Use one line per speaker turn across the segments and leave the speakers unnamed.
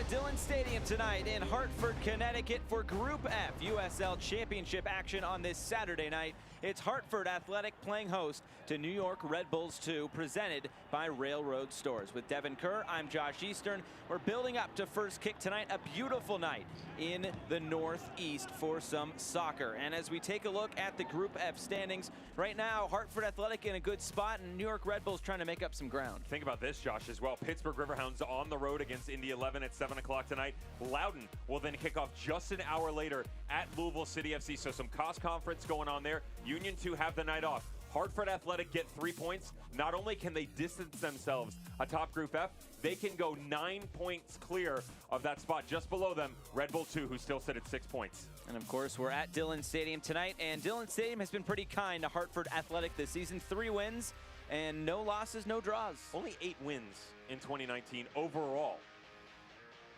at Dillon Stadium tonight in Hartford, Connecticut for Group F USL Championship action on this Saturday night. It's Hartford Athletic playing host to New York Red Bulls 2, presented by Railroad Stores. With Devin Kerr, I'm Josh Eastern. We're building up to first kick tonight, a beautiful night in the Northeast for some soccer. And as we take a look at the Group F standings, right now Hartford Athletic in a good spot and New York Red Bulls trying to make up some ground.
Think about this, Josh, as well. Pittsburgh Riverhounds on the road against Indy 11 at 7 o'clock tonight. Loudon will then kick off just an hour later at Louisville City FC. So some COS conference going on there. Union 2 have the night off. Hartford Athletic get 3 points. Not only can they distance themselves atop Group F, they can go 9 points clear of that spot just below them, Red Bull 2, who still sit at 6 points.
And of course, we're at Dillon Stadium tonight, and Dillon Stadium has been pretty kind to Hartford Athletic this season. 3 wins and no losses, no draws.
Only 8 wins in 2019 overall.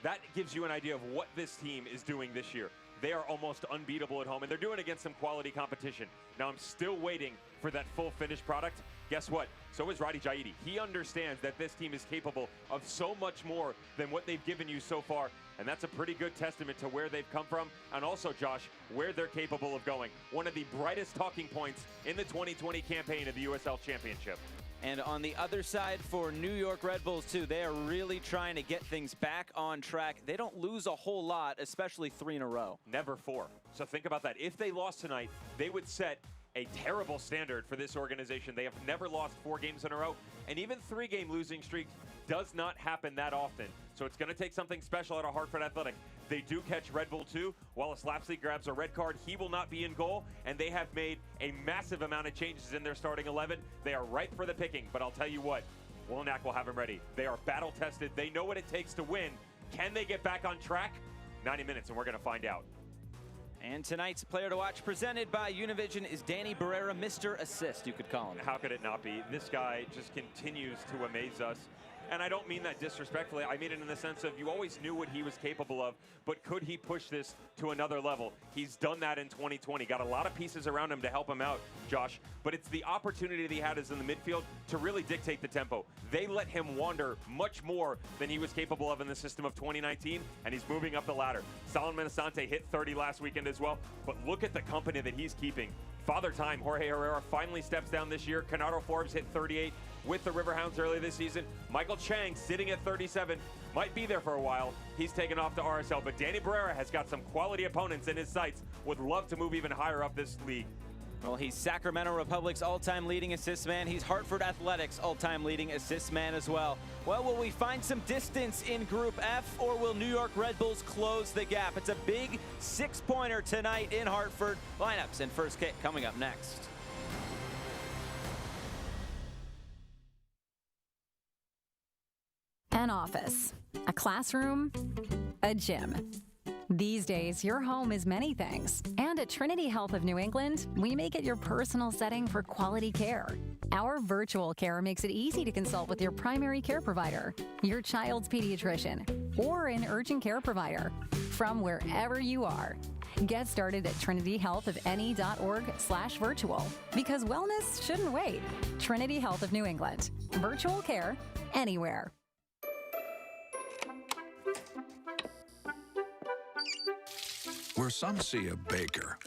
That gives you an idea of what this team is doing this year. They are almost unbeatable at home, and they're doing it against some quality competition. Now, I'm still waiting for that full finished product. Guess what? So is Roddy Jaidi. He understands that this team is capable of so much more than what they've given you so far, and that's a pretty good testament to where they've come from, and also, Josh, where they're capable of going. One of the brightest talking points in the 2020 campaign of the USL Championship.
And on the other side for New York Red Bulls, too, they are really trying to get things back on track. They don't lose a whole lot, especially 3 in a row.
Never 4. So think about that. If they lost tonight, they would set a terrible standard for this organization. They have never lost 4 games in a row, and even 3-game losing streak does not happen that often. So it's going to take something special out of Hartford Athletic. They do catch Red Bull 2. Wallace Lapsley grabs a red card. He will not be in goal, and they have made a massive amount of changes in their starting 11. They are ripe for the picking, but I'll tell you what, Wolonak will have them ready. They are battle-tested. They know what it takes to win. Can they get back on track? 90 minutes, and we're going to find out.
And tonight's player to watch, presented by Univision, is Danny Barrera, Mr. Assist, you could call him.
How could it not be? This guy just continues to amaze us. And I don't mean that disrespectfully. I mean it in the sense of you always knew what he was capable of, but could he push this to another level? He's done that in 2020. Got a lot of pieces around him to help him out, Josh, but it's the opportunity that he had as in the midfield to really dictate the tempo. They let him wander much more than he was capable of in the system of 2019, and he's moving up the ladder. Solomon Asante hit 30 last weekend as well, but look at the company that he's keeping. Father Time, Jorge Herrera, finally steps down this year. Canaro Forbes hit 38 with the Riverhounds early this season. Michael Chang sitting at 37, might be there for a while. He's taken off to RSL, but Danny Barrera has got some quality opponents in his sights. Would love to move even higher up this league.
Well, he's Sacramento Republic's all-time leading assist man. He's Hartford Athletics' all-time leading assist man as well. Well, will we find some distance in Group F, or will New York Red Bulls close the gap? It's a big 6-pointer tonight in Hartford. Lineups and first kick coming up next.
An office, a classroom, a gym. These days, your home is many things. And at Trinity Health of New England, we make it your personal setting for quality care. Our virtual care makes it easy to consult with your primary care provider, your child's pediatrician, or an urgent care provider from wherever you are. Get started at trinityhealthofne.org/virtual, because wellness shouldn't wait. Trinity Health of New England. Virtual care anywhere.
Where some see a baker,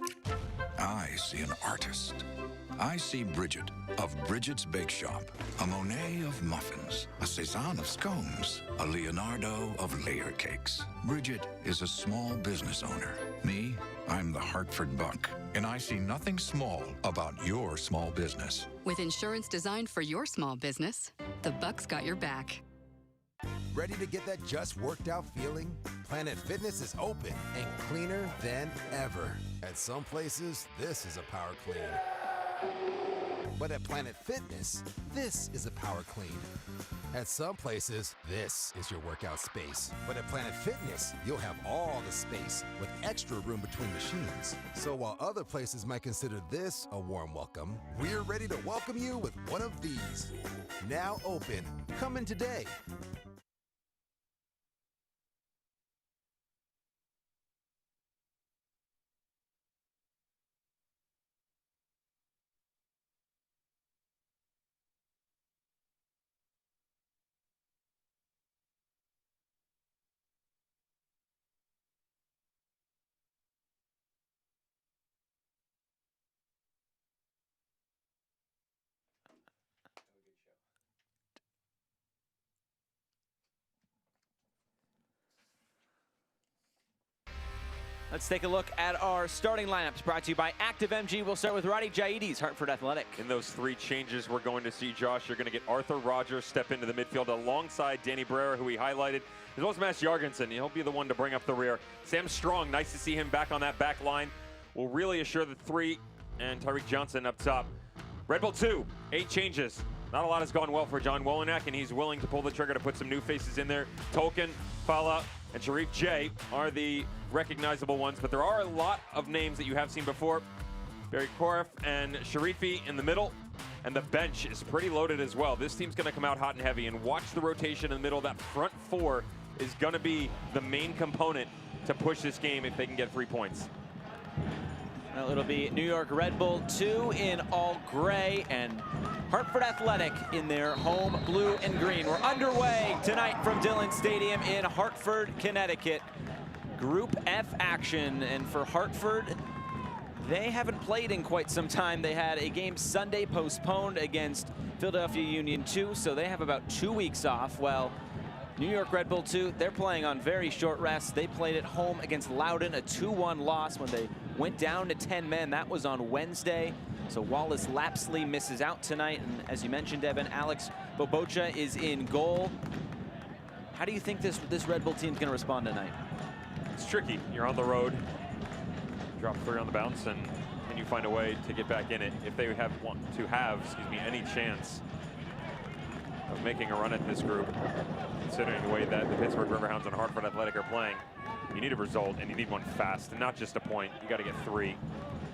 I see an artist. I see Bridget of Bridget's Bake Shop, a Monet of muffins, a Cézanne of scones, a Leonardo of layer cakes. Bridget is a small business owner. Me, I'm the Hartford Buck, and I see nothing small about your small business.
With insurance designed for your small business, the Buck's got your back.
Ready to get that just worked out feeling? Planet Fitness is open and cleaner than ever. At some places, this is a power clean. But at Planet Fitness, this is a power clean. At some places, this is your workout space. But at Planet Fitness, you'll have all the space with extra room between machines. So while other places might consider this a warm welcome, we're ready to welcome you with one of these. Now open. Come in today.
Let's take a look at our starting lineups brought to you by Active MG. We'll start with Roddy Jaidi's Hartford Athletic.
In those 3 changes we're going to see, Josh, you're going to get Arthur Rogers step into the midfield alongside Danny Barrera, who we highlighted, as well as Matt Jorgensen. He'll be the one to bring up the rear. Sam Strong, nice to see him back on that back line. Will really assure the 3, and Tyreek Johnson up top. Red Bull 2, 8 changes. Not a lot has gone well for John Wolyniec, and he's willing to pull the trigger to put some new faces in there. Tolkien, Fala, and Sharif J are the recognizable ones, but there are a lot of names that you have seen before. Barry Korf and Sharifi in the middle, and the bench is pretty loaded as well. This team's going to come out hot and heavy, and watch the rotation in the middle. That front 4 is going to be the main component to push this game if they can get 3 points.
Well, it'll be New York Red Bull 2 in all gray and Hartford Athletic in their home blue and green. We're underway tonight from Dillon Stadium in Hartford, Connecticut. Group F action, and for Hartford, they haven't played in quite some time. They had a game Sunday postponed against Philadelphia Union 2, so they have about 2 weeks off. Well, New York Red Bull 2, they're playing on very short rest. They played at home against Loudoun, a 2-1 loss when they went down to 10 men. That was on Wednesday. So Wallace Lapsley misses out tonight. And as you mentioned, Devin, Alex Bobocha is in goal. How do you think this Red Bull team's going to respond tonight?
It's tricky. You're on the road. Drop 3 on the bounce, and can you find a way to get back in it? If they want to have any chance of making a run at this group, considering the way that the Pittsburgh Riverhounds and Hartford Athletic are playing, you need a result, and you need one fast, and not just a point. You got to get 3.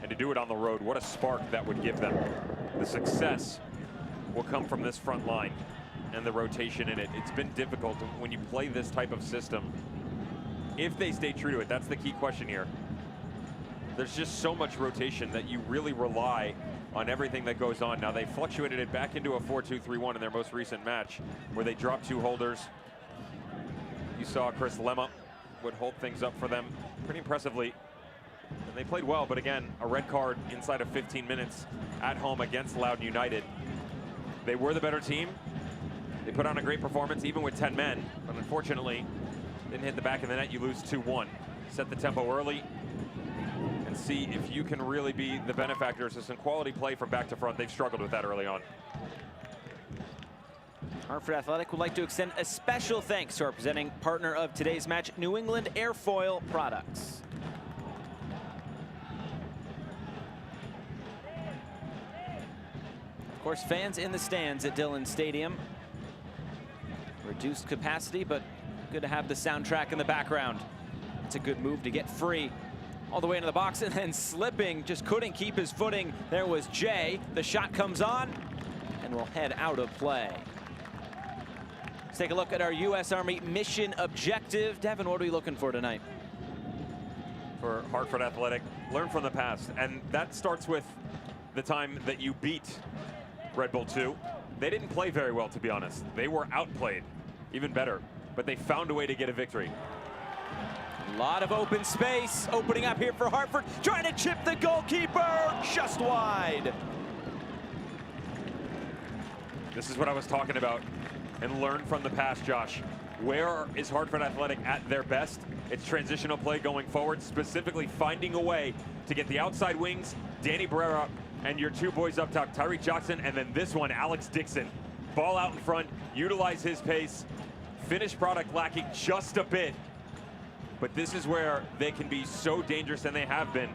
And to do it on the road, what a spark that would give them. The success will come from this front line and the rotation in it. It's been difficult when you play this type of system. If they stay true to it, that's the key question here. There's just so much rotation that you really rely on everything that goes on. Now, they fluctuated it back into a 4-2-3-1 in their most recent match, where they dropped 2 holders. You saw Chris Lemma would hold things up for them pretty impressively. And they played well, but again, a red card inside of 15 minutes at home against Loudoun United. They were the better team. They put on a great performance, even with 10 men, but unfortunately, didn't hit the back of the net. You lose 2-1. Set the tempo early and see if you can really be the benefactors of some quality play from back to front. They've struggled with that early on.
Hartford Athletic would like to extend a special thanks to our presenting partner of today's match, New England Airfoil Products. Of course, fans in the stands at Dillon Stadium. Reduced capacity, but good to have the soundtrack in the background. It's a good move to get free all the way into the box, and then slipping, just couldn't keep his footing. There was Jay. The shot comes on and will head out of play. Let's take a look at our U.S. Army mission objective. Devin, what are we looking for tonight?
For Hartford Athletic, learn from the past. And that starts with the time that you beat Red Bull 2. They didn't play very well, to be honest. They were outplayed, even better. But they found a way to get a victory.
A lot of open space opening up here for Hartford. Trying to chip the goalkeeper, just wide.
This is what I was talking about. And learn from the past, Josh. Where is Hartford Athletic at their best? It's transitional play going forward, specifically finding a way to get the outside wings, Danny Barrera, and your 2 boys up top, Tyreek Johnson, and then this one, Alex Dixon. Ball out in front, utilize his pace. Finished product lacking just a bit. But this is where they can be so dangerous, and they have been.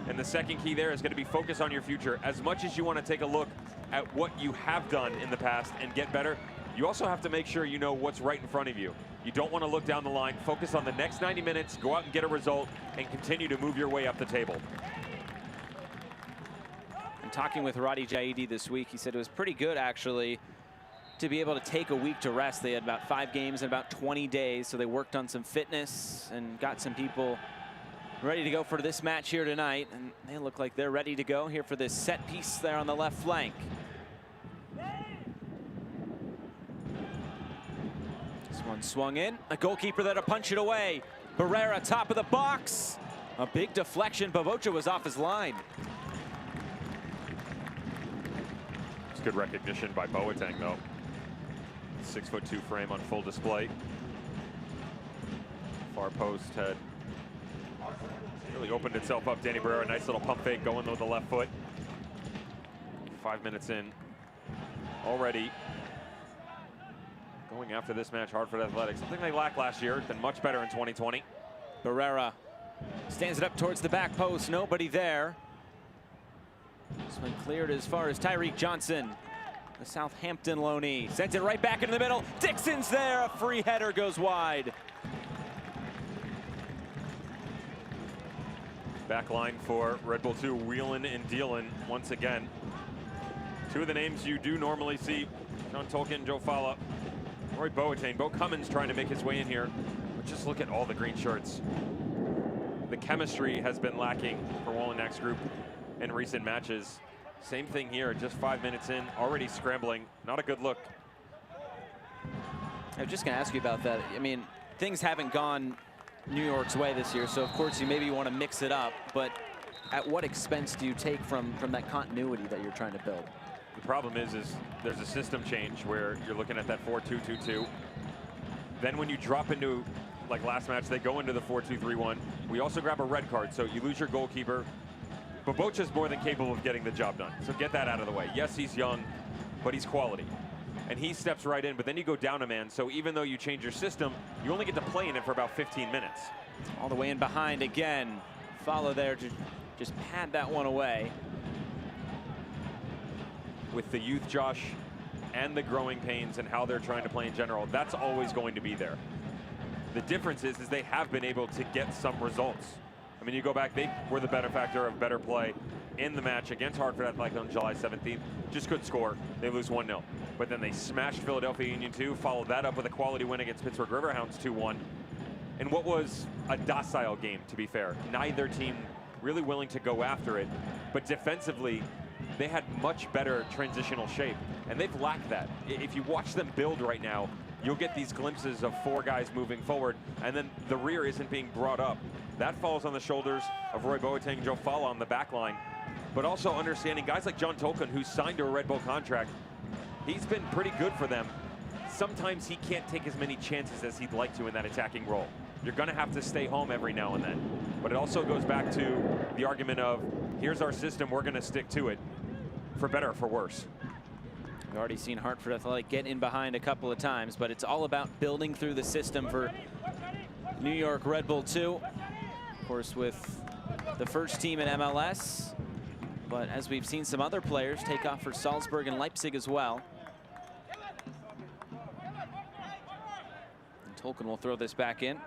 And the second key there is going to be focus on your future. As much as you want to take a look at what you have done in the past and get better, you also have to make sure you know what's right in front of you. You don't want to look down the line. Focus on the next 90 minutes, go out and get a result, and continue to move your way up the table.
And talking with Roddy Jaidi this week, he said it was pretty good, actually, to be able to take a week to rest. They had about 5 games in about 20 days, so they worked on some fitness and got some people ready to go for this match here tonight. And they look like they're ready to go here for this set piece there on the left flank. This one swung in. A goalkeeper that'll punch it away. Barrera, top of the box. A big deflection. Bobocha was off his line.
It's good recognition by Boateng, though. 6'2" frame on full display. Far post had Really opened itself up. Danny Barrera, nice little pump fake going with the left foot. 5 minutes in already. Going after this match, Hartford Athletics. Something they lacked last year, been much better in 2020.
Barrera stands it up towards the back post. Nobody there. This one cleared as far as Tyreek Johnson, the Southampton loanee. Sends it right back into the middle. Dixon's there. A free header goes wide.
Back line for Red Bull 2, wheeling and dealing once again. Two of the names you do normally see, John Tolkien, Joe Fala, Roy Boateng. Bo Cummins trying to make his way in here. But just look at all the green shirts. The chemistry has been lacking for Wolinak's group in recent matches. Same thing here, just 5 minutes in, already scrambling. Not a good look.
I was just going to ask you about that. I mean, things haven't gone New York's way this year, so of course you maybe want to mix it up, but at what expense do you take from that continuity that you're trying to build?
The problem is there's a system change where you're looking at that 4-2-2-2. Then when you drop into, like last match, they go into the 4-2-3-1. We also grab a red card, so you lose your goalkeeper. Babocha's more than capable of getting the job done, so get that out of the way. Yes, he's young, but he's quality. And he steps right in, but then you go down a man, so even though you change your system, you only get to play in it for about 15 minutes.
All the way in behind again. Follow there to just pad that one away.
With the youth Josh and the growing pains and how they're trying to play in general, that's always going to be there. The difference is they have been able to get some results. I mean, you go back, they were the better factor of better play in the match against Hartford Athletic on July 17th. Just couldn't score. They lose 1-0. But then they smashed Philadelphia Union 2, followed that up with a quality win against Pittsburgh Riverhounds 2-1. In what was a docile game, to be fair. Neither team really willing to go after it. But defensively, they had much better transitional shape. And they've lacked that. If you watch them build right now, you'll get these glimpses of four guys moving forward, and then the rear isn't being brought up. That falls on the shoulders of Roy Boateng and Joe Fala on the back line. But also understanding guys like John Tolkien, who's signed to a Red Bull contract, he's been pretty good for them. Sometimes he can't take as many chances as he'd like to in that attacking role. You're going to have to stay home every now and then. But it also goes back to the argument of, here's our system, we're going to stick to it, for better or for worse.
We've already seen Hartford Athletic get in behind a couple of times, but it's all about building through the system for New York Red Bull 2. Of course, with the first team in MLS, but as we've seen some other players take off for Salzburg and Leipzig as well. And Tolkien will throw this back in.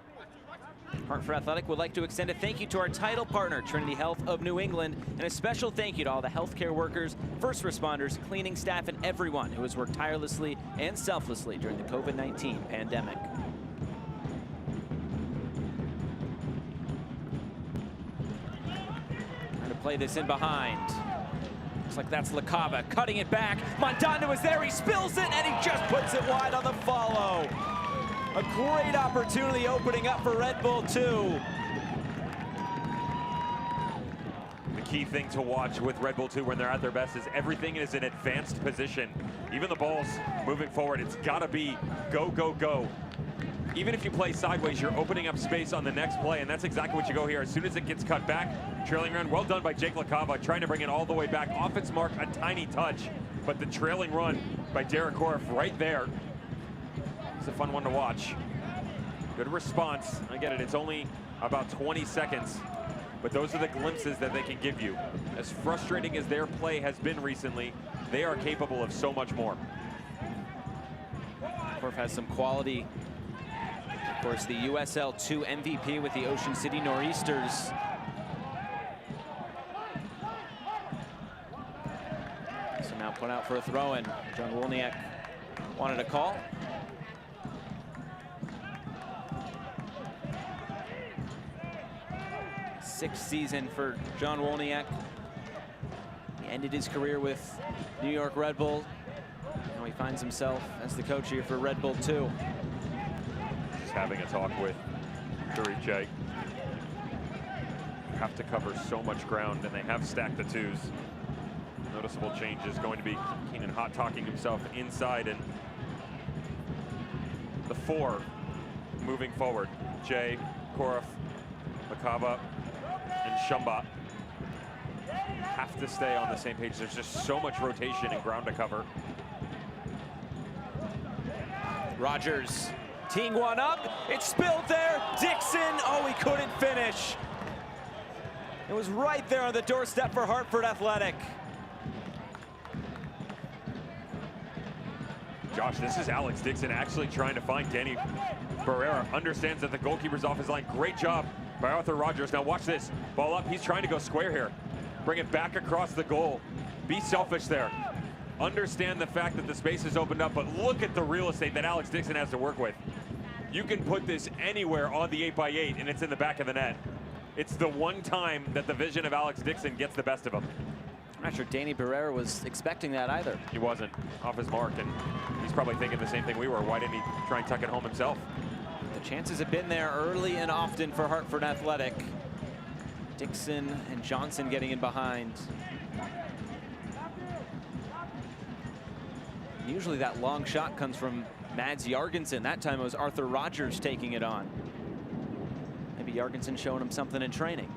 Hartford Athletic would like to extend a thank you to our title partner, Trinity Health of New England, and a special thank you to all the healthcare workers, first responders, cleaning staff, and everyone who has worked tirelessly and selflessly during the COVID-19 pandemic. Trying to play this in behind. Looks like that's LaCava cutting it back. Montano is there, he spills it, and he just puts it wide on the follow. A great opportunity opening up for Red Bull 2.
The key thing to watch with Red Bull 2 when they're at their best is everything is in advanced position. Even the ball's moving forward, it's gotta be go, go, go. Even if you play sideways, you're opening up space on the next play, and that's exactly what you go here. As soon as it gets cut back, trailing run, well done by Jake LaCava, trying to bring it all the way back. Off its mark, a tiny touch, but the trailing run by Derek Korf right there. It's a fun one to watch. Good response. I get it, it's only about 20 seconds, but those are the glimpses that they can give you. As frustrating as their play has been recently, they are capable of so much more.
Korf has some quality. Of course, the USL 2 MVP with the Ocean City Nor'easters. So now put out for a throw-in. John Wolniak wanted a call. Sixth season for John Wolniak. He ended his career with New York Red Bull. Now he finds himself as the coach here for Red Bull 2.
Just having a talk with Duriche. Have to cover so much ground, and they have stacked the twos. Noticeable change is going to be Keenan hot talking himself inside, and the four moving forward. Jay, Korf, LaCava, Shumba have to stay on the same page. There's just so much rotation and ground to cover.
Rogers teeing one up. It's spilled there. Dixon, oh, he couldn't finish. It was right there on the doorstep for Hartford Athletic.
Josh, this is Alex Dixon actually trying to find Danny Barrera. Understands that the goalkeeper's off his line. Great job by Arthur Rogers. Now watch this. Ball up. He's trying to go square here. Bring it back across the goal. Be selfish there. Understand the fact that the space is opened up, but look at the real estate that Alex Dixon has to work with. You can put this anywhere on the 8x8 and it's in the back of the net. It's the one time that the vision of Alex Dixon gets the best of him.
I'm not sure Danny Barrera was expecting that either.
He wasn't off his mark, and he's probably thinking the same thing we were. Why didn't he try and tuck it home himself?
The chances have been there early and often for Hartford Athletic. Dixon and Johnson getting in behind. Usually that long shot comes from Mads Jorgensen. That time it was Arthur Rogers taking it on. Maybe Jorgensen showing him something in training.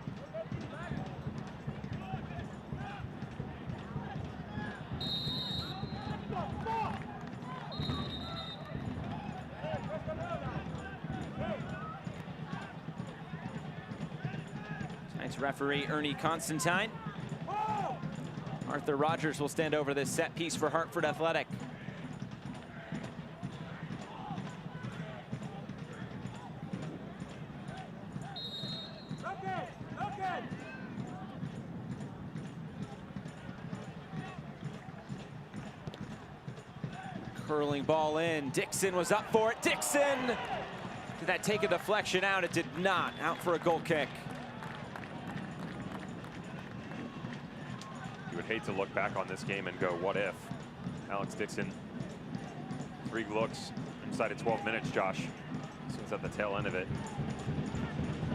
Tonight's referee Ernie Constantine. Arthur Rogers will stand over this set piece for Hartford Athletic. Curling ball in. Dixon was up for it. Dixon! Did that take a deflection out? It did not. Out for a goal kick.
You would hate to look back on this game and go, what if? Alex Dixon, 3 looks inside of 12 minutes, Josh. This one's at the tail end of it.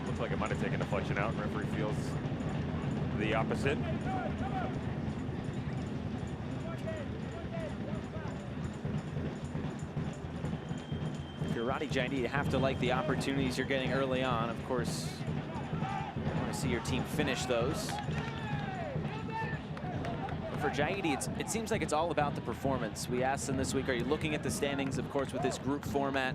Looks like it might have taken a deflection out. Referee feels the opposite.
If you're Roddy Giannini, you have to like the opportunities you're getting early on. Of course, you want to see your team finish those. For Giannini, it seems like it's all about the performance. We asked him this week, are you looking at the standings? Of course, with this group format,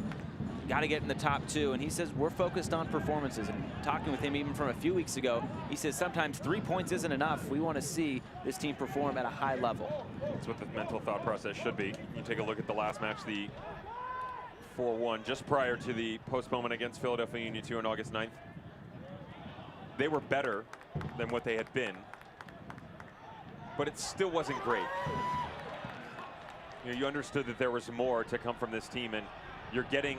got to get in the top 2. And he says, we're focused on performances. And talking with him even from a few weeks ago, he says sometimes 3 points isn't enough. We want to see this team perform at a high level.
That's what the mental thought process should be. You take a look at the last match, the 4-1, just prior to the postponement against Philadelphia Union 2 on August 9th. They were better than what they had been, but it still wasn't great. You understood that there was more to come from this team, and you're getting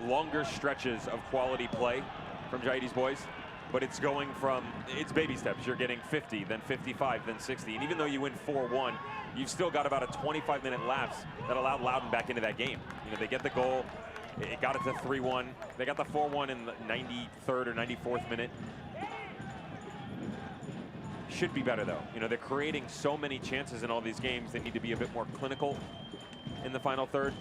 longer stretches of quality play from Giannini's boys, but it's going from, it's baby steps. You're getting 50, then 55, then 60, and even though you win 4-1, you've still got about a 25-minute lapse that allowed Loudoun back into that game. You know, they get the goal, it got it to 3-1. They got the 4-1 in the 93rd or 94th minute. Should be better though. You know, they're creating so many chances in all these games. They need to be a bit more clinical in the final third.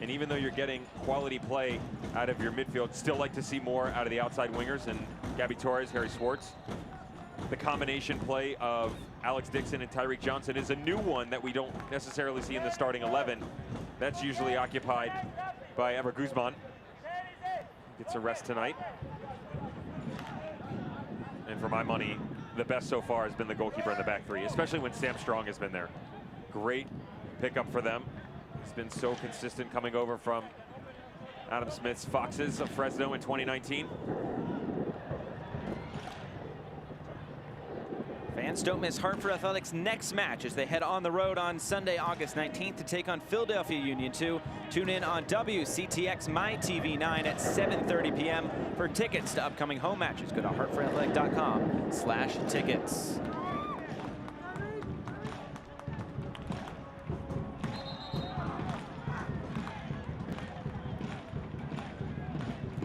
And even though you're getting quality play out of your midfield, still like to see more out of the outside wingers and Gabby Torres, Harry Swartz. The combination play of Alex Dixon and Tyreek Johnson is a new one that we don't necessarily see in the starting 11. That's usually occupied by Ever Guzman. Gets a rest tonight. And for my money, the best so far has been the goalkeeper in the back 3, especially when Sam Strong has been there. Great pickup for them. He's been so consistent coming over from Adam Smith's Foxes of Fresno in 2019.
Fans don't miss Hartford Athletics' next match as they head on the road on Sunday, August 19th to take on Philadelphia Union 2. Tune in on WCTX MyTV 9 at 7:30 p.m. For tickets to upcoming home matches, go to hartfordathletic.com/tickets.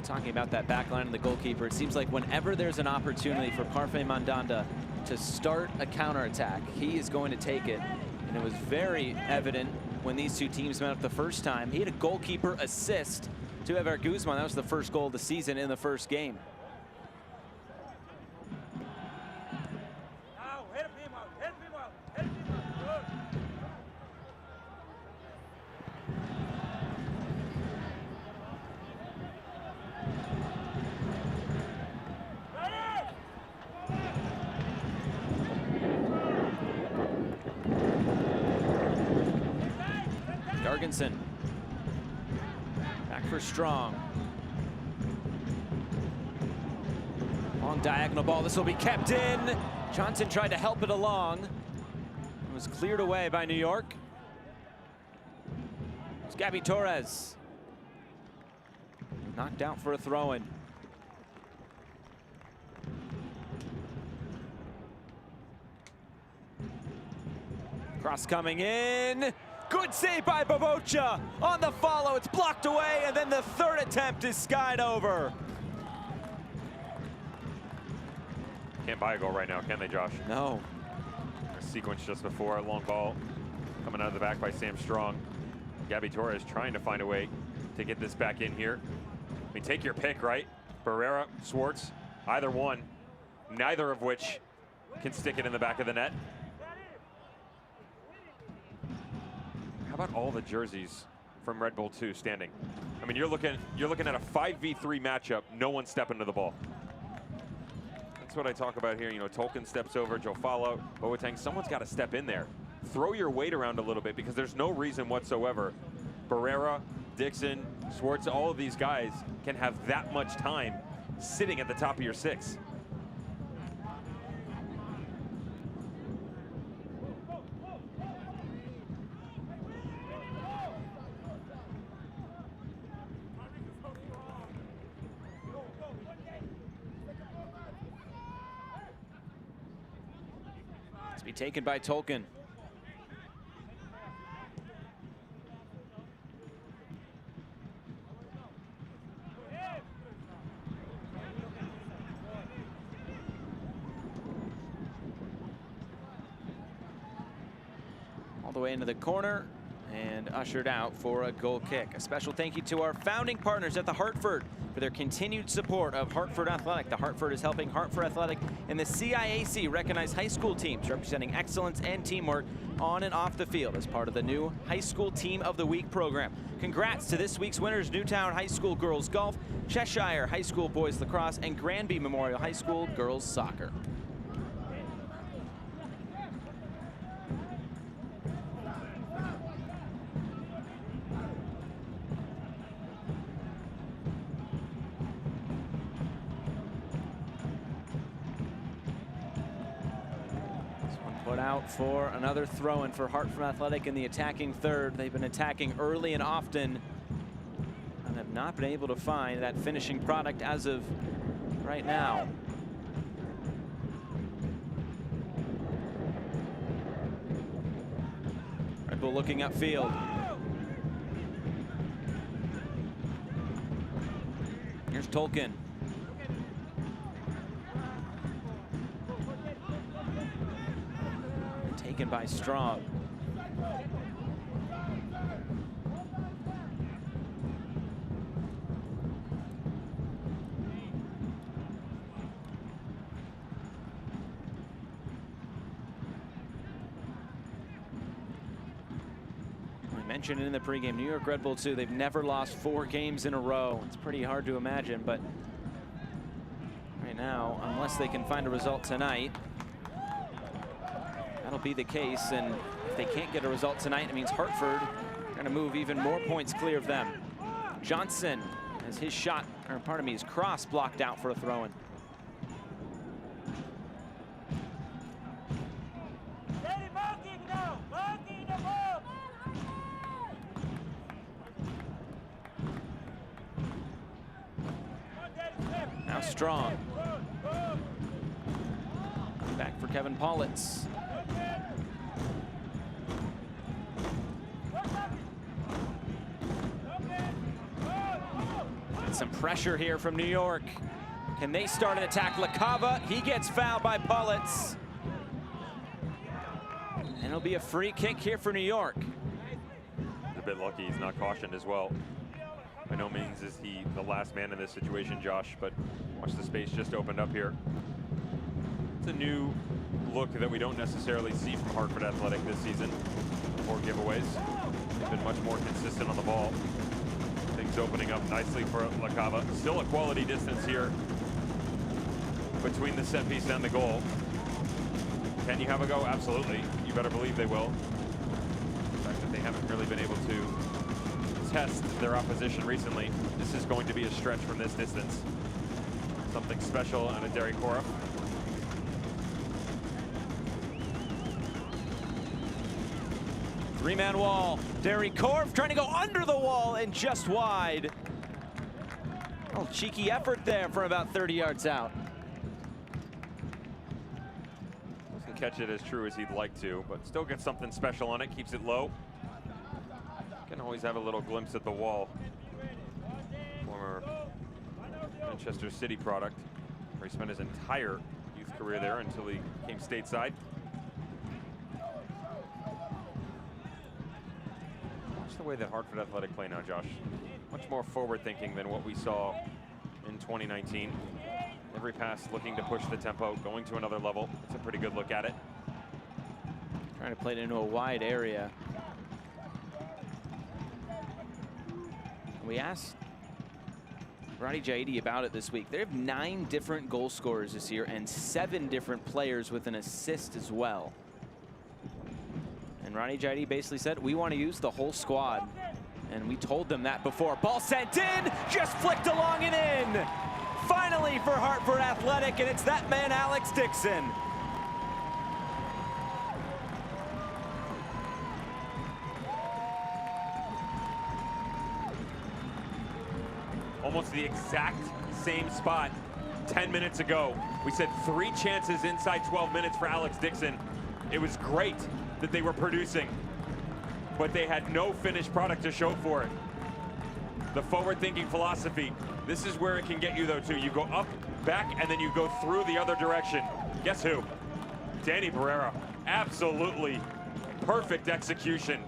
Talking about that back line and the goalkeeper, it seems like whenever there's an opportunity for Parfait Mandanda to start a counterattack, he is going to take it. And it was very evident when these two teams met up the first time. He had a goalkeeper assist to Ever Guzman. That was the first goal of the season in the first game. Jorgensen. Back for Strong. Long diagonal ball. This will be kept in. Johnson tried to help it along. It was cleared away by New York. It's Gabby Torres. Knocked out for a throw-in. Cross coming in. Good save by Babocha. On the follow, it's blocked away, and then the third attempt is skied over.
Can't buy a goal right now, can they, Josh?
No.
A sequence just before, a long ball coming out of the back by Sam Strong. Gabby Torres trying to find a way to get this back in here. I mean, take your pick, right? Barrera, Schwartz, either one, neither of which can stick it in the back of the net. How about all the jerseys from Red Bull 2 standing? I mean, you're looking at a 5v3 matchup, no one stepping to the ball. That's what I talk about here. You know, Tolkien steps over, Jofalo, Boateng, someone's got to step in there. Throw your weight around a little bit, because there's no reason whatsoever Barrera, Dixon, Schwartz, all of these guys can have that much time sitting at the top of your six.
It's be taken by Tolkien. All the way into the corner and ushered out for a goal kick. A special thank you to our founding partners at the Hartford for their continued support of Hartford Athletic. The Hartford is helping Hartford Athletic and the CIAC recognize high school teams representing excellence and teamwork on and off the field as part of the new High School Team of the Week program. Congrats to this week's winners: Newtown High School Girls Golf, Cheshire High School Boys Lacrosse, and Granby Memorial High School Girls Soccer. Put out for another throw-in for Hartford Athletic in the attacking third. They've been attacking early and often and have not been able to find that finishing product as of right now. Red Bull looking upfield. Here's Tolkien. Taken by Strong. I mentioned it in the pregame. New York Red Bull 2, they've never lost 4 games in a row. It's pretty hard to imagine, but right now, unless they can find a result tonight, that'll be the case, and if they can't get a result tonight, it means Hartford are going to move even more points clear of them. Johnson has his shot, or pardon me, his cross blocked out for a throw-in. Now Strong. Back for Kevin Paulitz. Some pressure here from New York. Can they start an attack? LaCava, he gets fouled by Paulitz. And it'll be a free kick here for New York.
He's a bit lucky he's not cautioned as well. By no means is he the last man in this situation, Josh, but watch the space just opened up here. It's a new look that we don't necessarily see from Hartford Athletic this season. 4 giveaways. They've been much more consistent on the ball. Things opening up nicely for LaCava. Still a quality distance here between the set piece and the goal. Can you have a go? Absolutely. You better believe they will. The fact that they haven't really been able to test their opposition recently. This is going to be a stretch from this distance. Something special on a Derek Cora.
Three-man wall. Derek Korf trying to go under the wall and just wide. Oh, cheeky effort there from about 30 yards out.
Doesn't catch it as true as he'd like to, but still gets something special on it, keeps it low. Can always have a little glimpse at the wall. Former Manchester City product, where he spent his entire youth career there until he came stateside. The way that Hartford Athletic play now, Josh. Much more forward thinking than what we saw in 2019. Every pass looking to push the tempo, going to another level. It's a pretty good look at it.
Trying to play it into a wide area. We asked Ronnie Jaidi about it this week. They have 9 different goal scorers this year and 7 different players with an assist as well. And Ronnie Jaidi basically said, we want to use the whole squad. And we told them that before. Ball sent in, just flicked along and in. Finally for Hartford Athletic, and it's that man, Alex Dixon.
Almost the exact same spot 10 minutes ago. We said 3 chances inside 12 minutes for Alex Dixon. It was great that they were producing, but they had no finished product to show for it. The forward-thinking philosophy, this is where it can get you though too. You go up, back, and then you go through the other direction. Guess who? Danny Barrera. Absolutely perfect execution.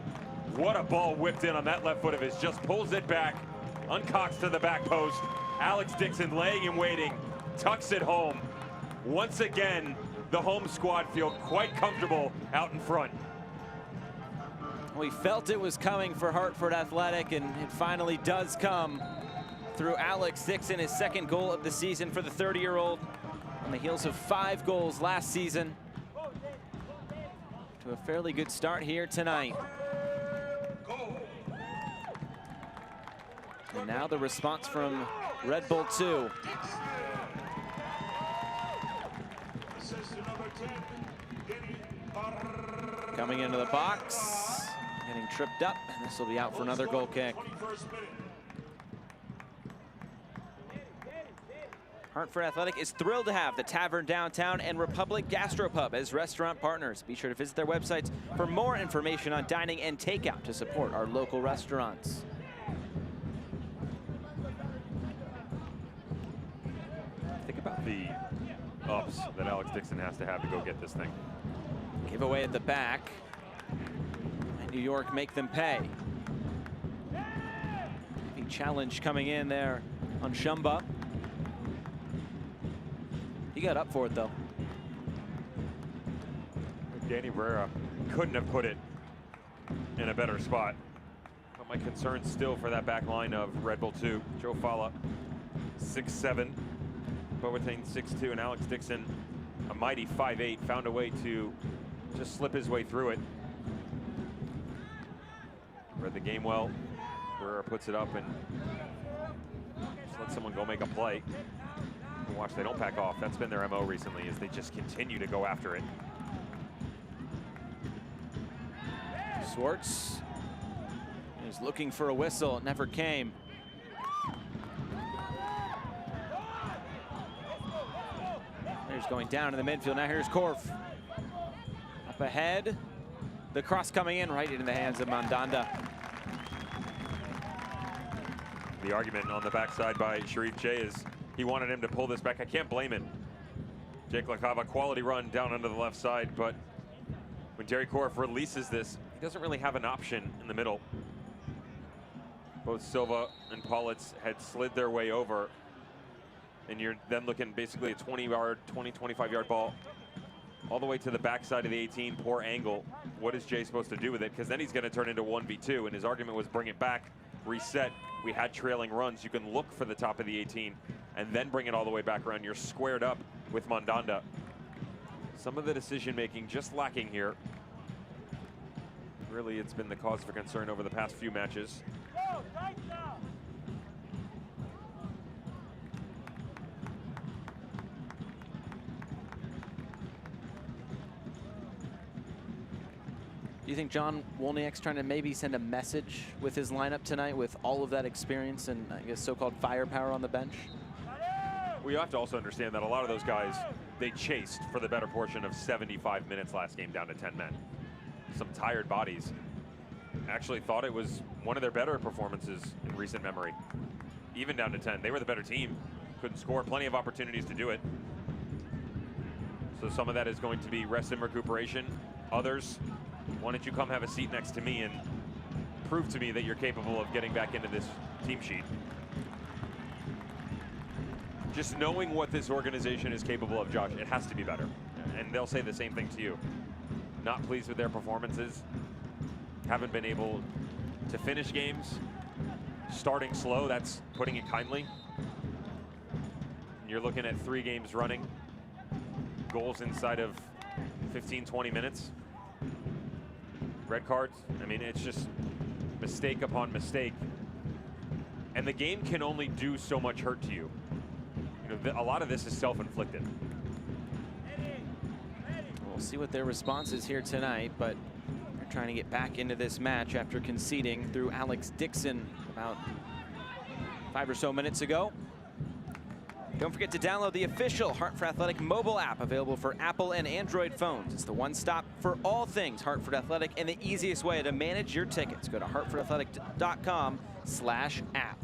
What a ball whipped in on that left foot of his. Just pulls it back, uncocks to the back post. Alex Dixon laying and waiting, tucks it home. Once again, the home squad feel quite comfortable out in front.
We felt it was coming for Hartford Athletic, and it finally does come through Alex Dixon, his 2nd goal of the season for the 30-year-old, on the heels of 5 goals last season. To a fairly good start here tonight. And now the response from Red Bull 2. Coming into the box, getting tripped up, and this will be out for another goal kick. Hartford Athletic is thrilled to have the Tavern Downtown and Republic Gastropub as restaurant partners. Be sure to visit their websites for more information on dining and takeout to support our local restaurants.
Think about the ups that Alex Dixon has to have to go get this thing.
Give away at the back. And New York make them pay. Big challenge coming in there on Shumba. He got up for it though.
Danny Barrera couldn't have put it in a better spot. But my concern still for that back line of Red Bull 2. Joe Fala, 6'7", Boateng 6'2", and Alex Dixon, a mighty 5'8", found a way to just slip his way through it. Read the game well. Barrera puts it up and just let someone go make a play. And watch, they don't back off. That's been their MO recently, is they just continue to go after it.
Swartz is looking for a whistle. It never came. Here's going down in the midfield. Now here's Korf. Up ahead. The cross coming in right into the hands of Mandanda.
The argument on the backside by Sharif J is he wanted him to pull this back. I can't blame him. Jake Lakava, quality run down under the left side, but when Derek Korf releases this, he doesn't really have an option in the middle. Both Silva and Politz had slid their way over, and you're then looking basically a 25-yard ball all the way to the backside of the 18, poor angle. What is Jay supposed to do with it? Because then he's going to turn into 1v2, and his argument was bring it back, reset. We had trailing runs. You can look for the top of the 18 and then bring it all the way back around. You're squared up with Mandanda. Some of the decision making just lacking here. Really, it's been the cause for concern over the past few matches.
Do you think John Wolniak's trying to maybe send a message with his lineup tonight with all of that experience and, I guess, so-called firepower on the bench?
We have to also understand that a lot of those guys, they chased for the better portion of 75 minutes last game down to 10 men. Some tired bodies. Actually thought it was one of their better performances in recent memory. Even down to 10, they were the better team. Couldn't score, plenty of opportunities to do it. So some of that is going to be rest and recuperation. Others, why don't you come have a seat next to me and prove to me that you're capable of getting back into this team sheet. Just knowing what this organization is capable of, Josh, it has to be better. And they'll say the same thing to you. Not pleased with their performances. Haven't been able to finish games. Starting slow, that's putting it kindly. You're looking at 3 games running. Goals inside of 15, 20 minutes. Red cards, I mean, it's just mistake upon mistake. And the game can only do so much hurt to you. You know, a lot of this is self-inflicted.
We'll see what their response is here tonight, but they're trying to get back into this match after conceding through Alex Dixon about 5 or so minutes ago. Don't forget to download the official Hartford Athletic mobile app, available for Apple and Android phones. It's the one stop for all things Hartford Athletic and the easiest way to manage your tickets. Go to hartfordathletic.com/app.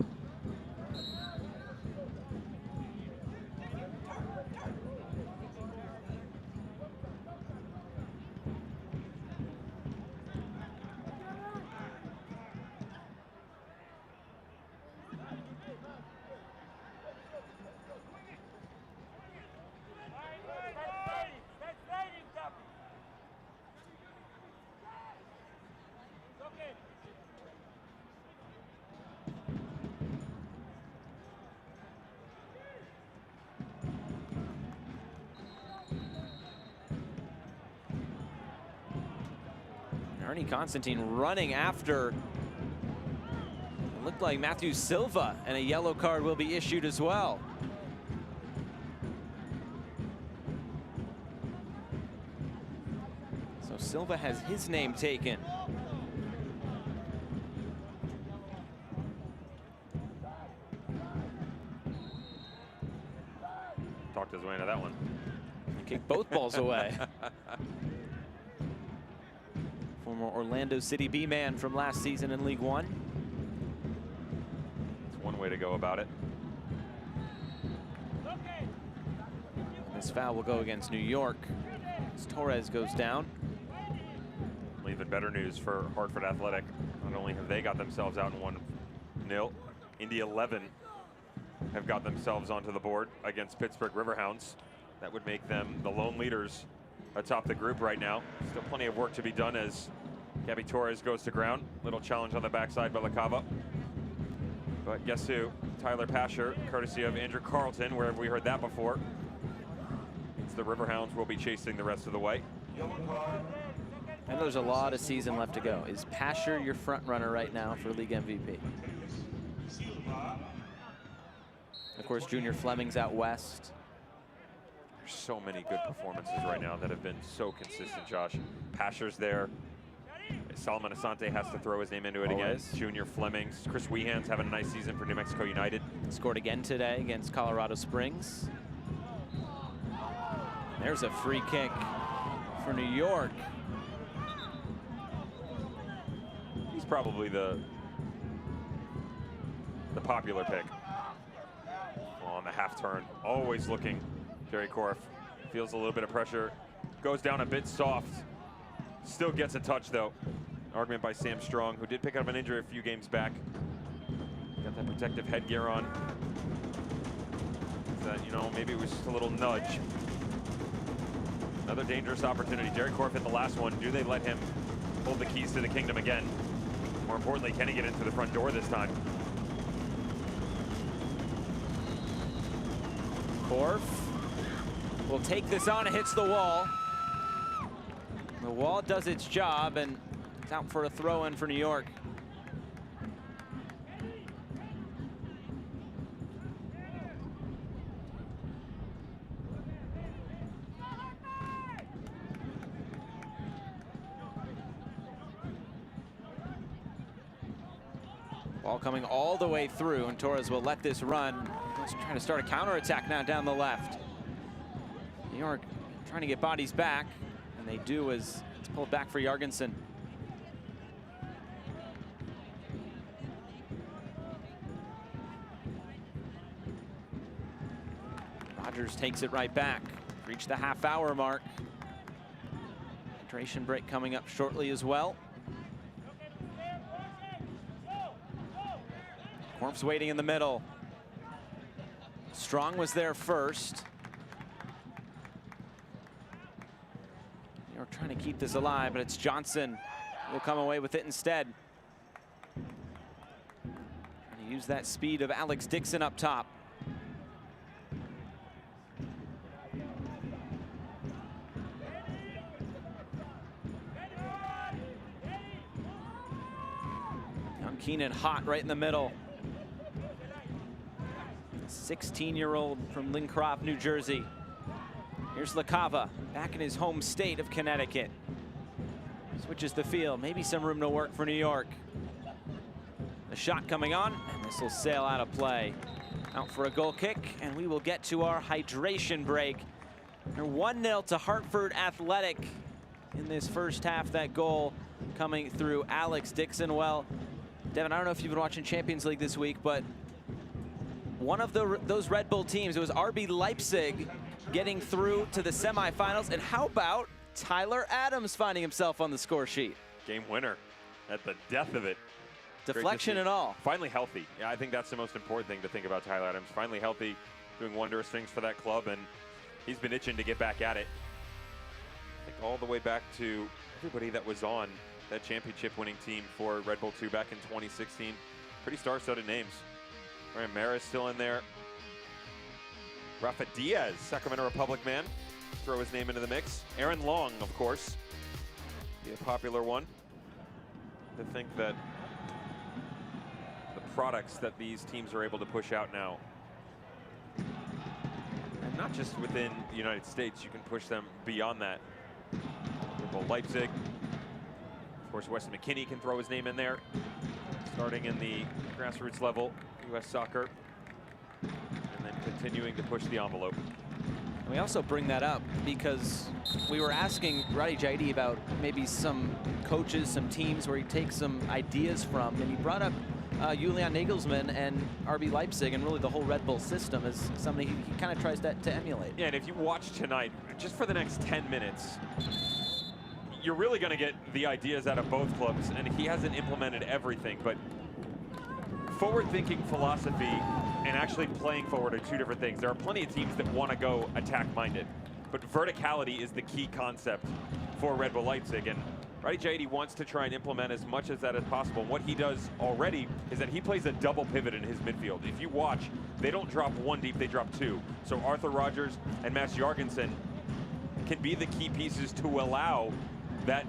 Ernie Constantine running after, it looked like Matthew Silva, and a yellow card will be issued as well. So Silva has his name taken.
Talked his way into that one.
He kicked both balls away. Former Orlando City B-man from last season in League One.
It's one way to go about it.
This foul will go against New York as Torres goes down.
Well, even better news for Hartford Athletic. Not only have they got themselves out in 1-0, Indy 11 have got themselves onto the board against Pittsburgh Riverhounds. That would make them the lone leaders atop the group right now. Still plenty of work to be done as Gabby Torres goes to ground. Little challenge on the backside by LaCava. But guess who? Tyler Pasher, courtesy of Andrew Carlton, where have we heard that before? Means the Riverhounds will be chasing the rest of the way.
I know there's a lot of season left to go. Is Pasher your front runner right now for league MVP? Of course, Junior Fleming's out west.
There's so many good performances right now that have been so consistent, Josh. Pasher's there. Solomon Asante has to throw his name into it again. Junior Fleming's. Chris Weehan's having a nice season for New Mexico United.
Scored again today against Colorado Springs. There's a free kick for New York.
He's probably the popular pick. On the half turn, always looking. Jerry Korf feels a little bit of pressure, goes down a bit soft, still gets a touch though. Argument by Sam Strong, who did pick up an injury a few games back. Got that protective headgear on. That, you know, maybe it was just a little nudge. Another dangerous opportunity. Jerry Korf hit the last one. Do they let him hold the keys to the kingdom again? More importantly, can he get into the front door this time?
Korf will take this on, it hits the wall. The wall does its job, and It's out for a throw-in for New York. Ball coming all the way through, and Torres will let this run. He's trying to start a counterattack now down the left. New York trying to get bodies back, and they do as it's pulled back for Jorgensen. Rogers takes it right back. Reached the half-hour mark. Hydration break coming up shortly as well. Korf's waiting in the middle. Strong was there first. New York trying to keep this alive, but it's Johnson who will come away with it instead. Trying to use that speed of Alex Dixon up top. Young Keenan hot right in the middle. 16-year-old from Lincroft, New Jersey. Here's LaCava, back in his home state of Connecticut. Switches the field, maybe some room to work for New York. The shot coming on, and this will sail out of play. Out for a goal kick, and we will get to our hydration break. They're 1-0 to Hartford Athletic in this first half. That goal coming through Alex Dixon. Well, Devin, I don't know if you've been watching Champions League this week, but one of those Red Bull teams, it was RB Leipzig getting through to the semifinals. And how about Tyler Adams finding himself on the score sheet?
Game winner at the death of it.
Deflection and all.
Finally healthy. Yeah, I think that's the most important thing to think about Tyler Adams. Finally healthy, doing wondrous things for that club, and he's been itching to get back at it. I think all the way back to everybody that was on that championship winning team for Red Bull 2 back in 2016. Pretty star-studded names. Ryan Mara's still in there. Rafa Diaz, Sacramento Republic man, throw his name into the mix. Aaron Long, of course, be a popular one. To think that the products that these teams are able to push out now, and not just within the United States, you can push them beyond that. Leipzig, of course, Weston McKennie can throw his name in there, starting in the grassroots level. U.S. soccer, and then continuing to push the envelope.
And we also bring that up because we were asking Roddy Jaidi about maybe some coaches, some teams where he takes some ideas from, and he brought up Julian Nagelsmann and RB Leipzig, and really the whole Red Bull system as somebody he kind of tries to emulate.
Yeah, and if you watch tonight, just for the next 10 minutes, you're really going to get the ideas out of both clubs, and he hasn't implemented everything, but forward-thinking philosophy and actually playing forward are two different things. There are plenty of teams that want to go attack-minded, but verticality is the key concept for Red Bull Leipzig, and Roddy Jaidi wants to try and implement as much as that as possible. What he does already is that he plays a double pivot in his midfield. If you watch, they don't drop one deep, they drop two. So Arthur Rogers and Mads Jorgensen can be the key pieces to allow that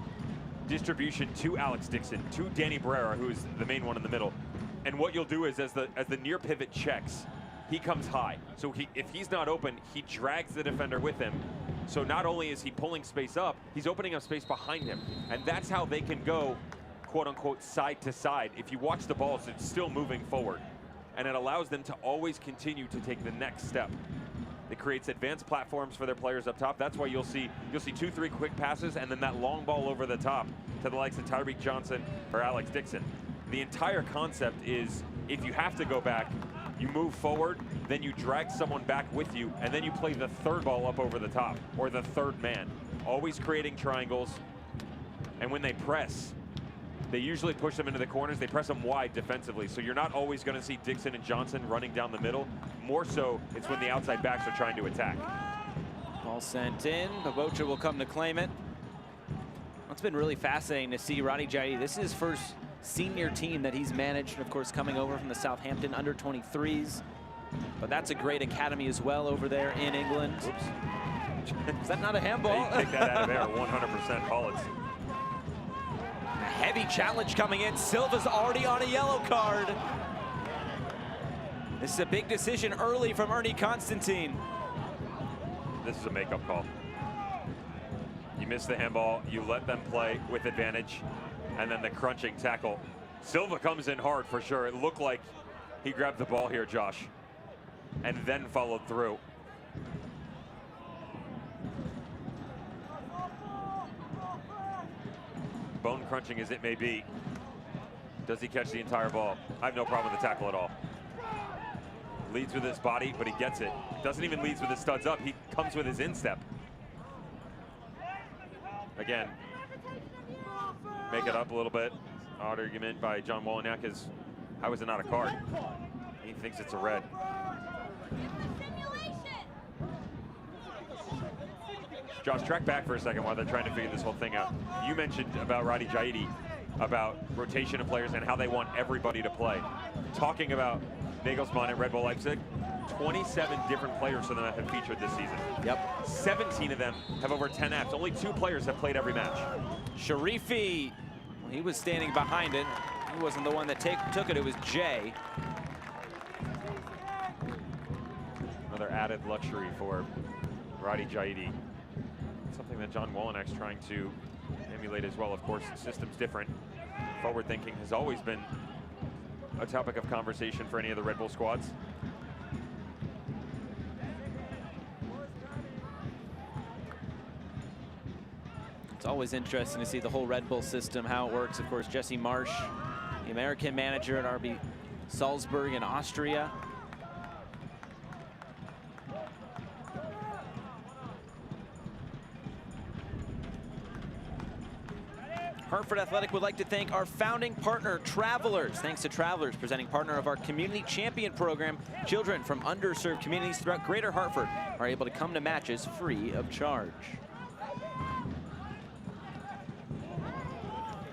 distribution to Alex Dixon, to Danny Barrera, who is the main one in the middle. And what you'll do is, as the near pivot checks, he comes high. So if he's not open, he drags the defender with him. So not only is he pulling space up, he's opening up space behind him. And that's how they can go, quote unquote, side to side. If you watch the balls, it's still moving forward. And it allows them to always continue to take the next step. It creates advanced platforms for their players up top. That's why you'll see 2-3 quick passes and then that long ball over the top to the likes of Tyreek Johnson or Alex Dixon. The entire concept is, if you have to go back, you move forward, then you drag someone back with you, and then you play the third ball up over the top, or the third man. Always creating triangles, and when they press, they usually push them into the corners. They press them wide defensively, so you're not always going to see Dixon and Johnson running down the middle. More so, it's when the outside backs are trying to attack.
Ball sent in. Babocha will come to claim it. It's been really fascinating to see Roddy Jaidi. This is his first senior team that he's managed, of course, coming over from the Southampton under-23s. But that's a great academy as well over there in England. Oops. Is that not a handball?
Take that out of air, 100% call it.
A heavy challenge coming in. Silva's already on a yellow card. This is a big decision early from Ernie Constantine.
This is a makeup call. You miss the handball, you let them play with advantage, and then the crunching tackle. Silva comes in hard for sure. It looked like he grabbed the ball here, Josh, and then followed through. Bone crunching as it may be, does he catch the entire ball? I have no problem with the tackle at all. Leads with his body, but he gets it. Doesn't even lead with his studs up. He comes with his instep. Again, make it up a little bit. Odd argument by John Wolyniak is, how is it not a card? He thinks it's a red. Josh, track back for a second while they're trying to figure this whole thing out. You mentioned about Radi Jaidi, about rotation of players and how they want everybody to play. Talking about Nagelsmann at Red Bull Leipzig, 27 different players for them have featured this season.
Yep.
17 of them have over 10 apps. Only 2 players have played every match.
Sharifi, well, he was standing behind it. He wasn't the one that took it, it was Jay.
Another added luxury for Radi Jaidi. Something that John Wolyniak's trying to emulate as well. Of course, the system's different. Forward thinking has always been a topic of conversation for any of the Red Bull squads.
It's always interesting to see the whole Red Bull system, how it works. Of course, Jesse Marsch, the American manager at RB Salzburg in Austria. Hartford Athletic would like to thank our founding partner, Travelers. Thanks to Travelers, presenting partner of our Community Champion program. Children from underserved communities throughout Greater Hartford are able to come to matches free of charge.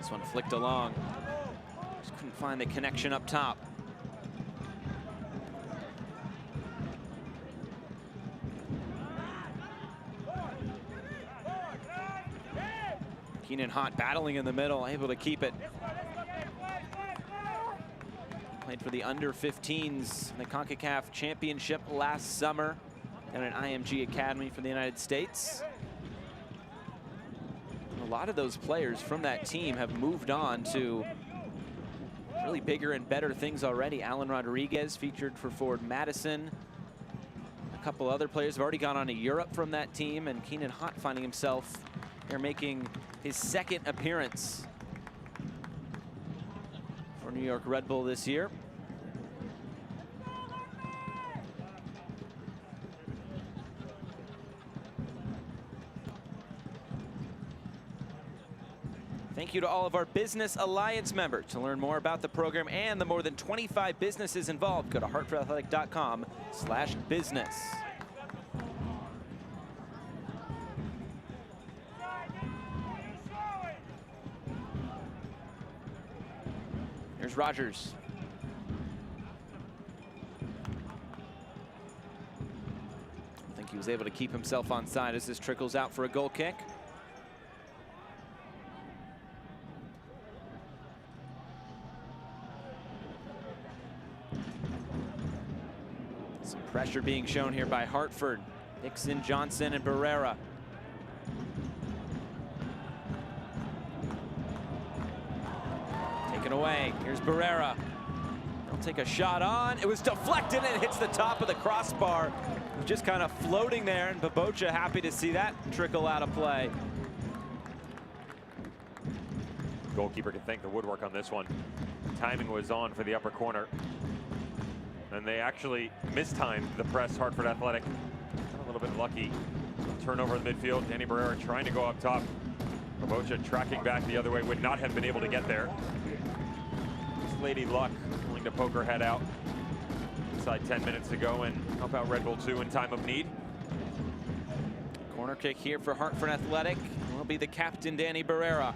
This one flicked along. Just couldn't find the connection up top. Keenan Hott battling in the middle, able to keep it. Played for the under-15s in the CONCACAF Championship last summer and an IMG Academy for the United States. A lot of those players from that team have moved on to really bigger and better things already. Alan Rodriguez featured for Ford Madison. A couple other players have already gone on to Europe from that team, and Keenan Hott finding himself here making his second appearance for New York Red Bull this year. Thank you to all of our Business Alliance members. To learn more about the program and the more than 25 businesses involved, go to hartfordathletic.com/business. Here's Rogers. I think he was able to keep himself onside as this trickles out for a goal kick. Some pressure being shown here by Hartford. Nixon, Johnson, and Barrera. Taken away. Here's Barrera. They'll take a shot on. It was deflected and it hits the top of the crossbar. Just kind of floating there, and Babocha happy to see that trickle out of play.
Goalkeeper can thank the woodwork on this one. Timing was on for the upper corner. And they actually mistimed the press, Hartford Athletic. Got a little bit lucky. Turnover in the midfield. Danny Barrera trying to go up top. Babocha tracking back the other way, would not have been able to get there. This Lady Luck willing to poke her head out. Inside 10 minutes to go and help out Red Bull 2 in time of need.
Corner kick here for Hartford Athletic. Will be the captain, Danny Barrera.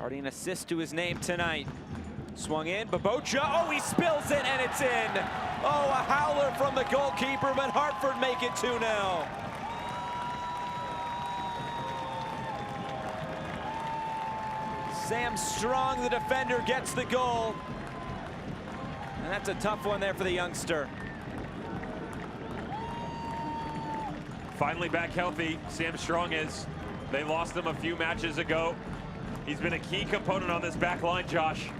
Already an assist to his name tonight. Swung in, Babocha, oh, he spills it, and it's in. Oh, a howler from the goalkeeper, but Hartford make it 2-0. Sam Strong, the defender, gets the goal. And that's a tough one there for the youngster.
Finally back healthy, Sam Strong is. They lost him a few matches ago. He's been a key component on this back line, Josh.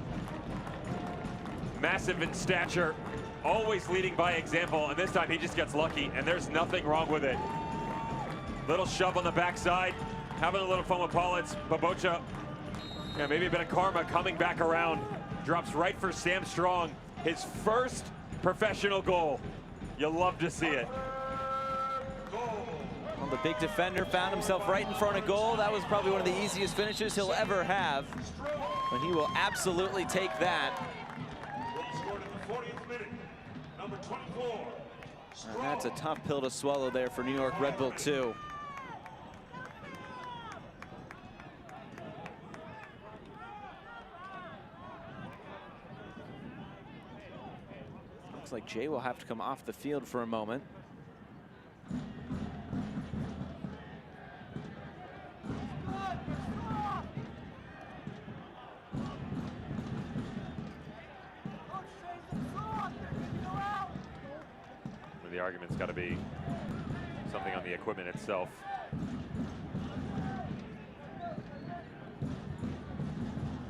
Massive in stature, always leading by example, and this time he just gets lucky, and there's nothing wrong with it. Little shove on the backside, having a little fun with Politz. Babocha, yeah, maybe a bit of karma coming back around. Drops right for Sam Strong, his first professional goal. You'll love to see it.
Well, the big defender found himself right in front of goal. That was probably one of the easiest finishes he'll ever have. But he will absolutely take that. And that's a tough pill to swallow there for New York Red Bull 2. Looks like Jay will have to come off the field for a moment.
The argument's got to be something on the equipment itself.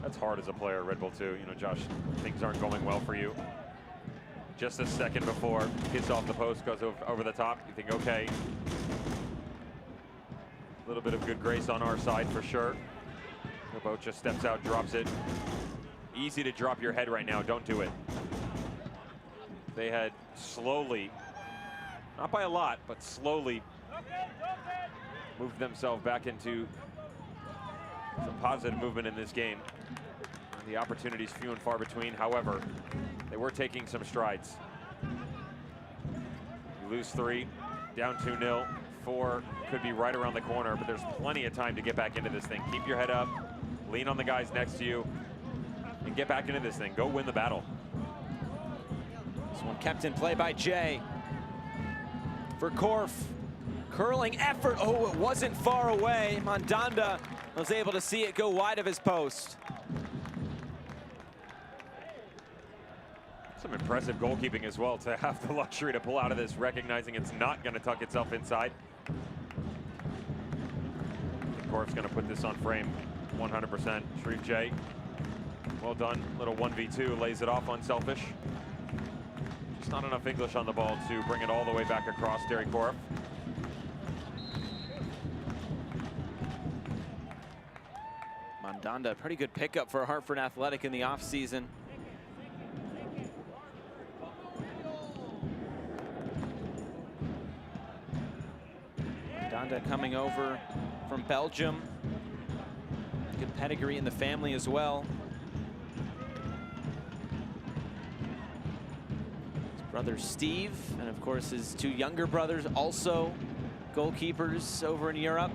That's hard as a player, Red Bull 2. You know, Josh, things aren't going well for you. Just a second before hits off the post, goes over the top. You think, okay, a little bit of good grace on our side for sure. The boat just steps out, drops it. Easy to drop your head right now. Don't do it. They had slowly, not by a lot, but slowly moved themselves back into some positive movement in this game. The opportunities few and far between. However, they were taking some strides. You lose 3, down 2-0. 4 could be right around the corner, but there's plenty of time to get back into this thing. Keep your head up, lean on the guys next to you, and get back into this thing. Go win the battle.
This one kept in play by Jay. For Korf, curling effort. Oh, it wasn't far away. Mandanda was able to see it go wide of his post.
Some impressive goalkeeping as well to have the luxury to pull out of this, recognizing it's not going to tuck itself inside. Korf's going to put this on frame 100%. Sharif J, well done. Little 1v2, lays it off unselfish. Just not enough English on the ball to bring it all the way back across. Derek Korf.
Mandanda, pretty good pickup for Hartford Athletic in the offseason. Mandanda coming over from Belgium. Good pedigree in the family as well. His brother Steve, and of course his 2 younger brothers, also goalkeepers over in Europe.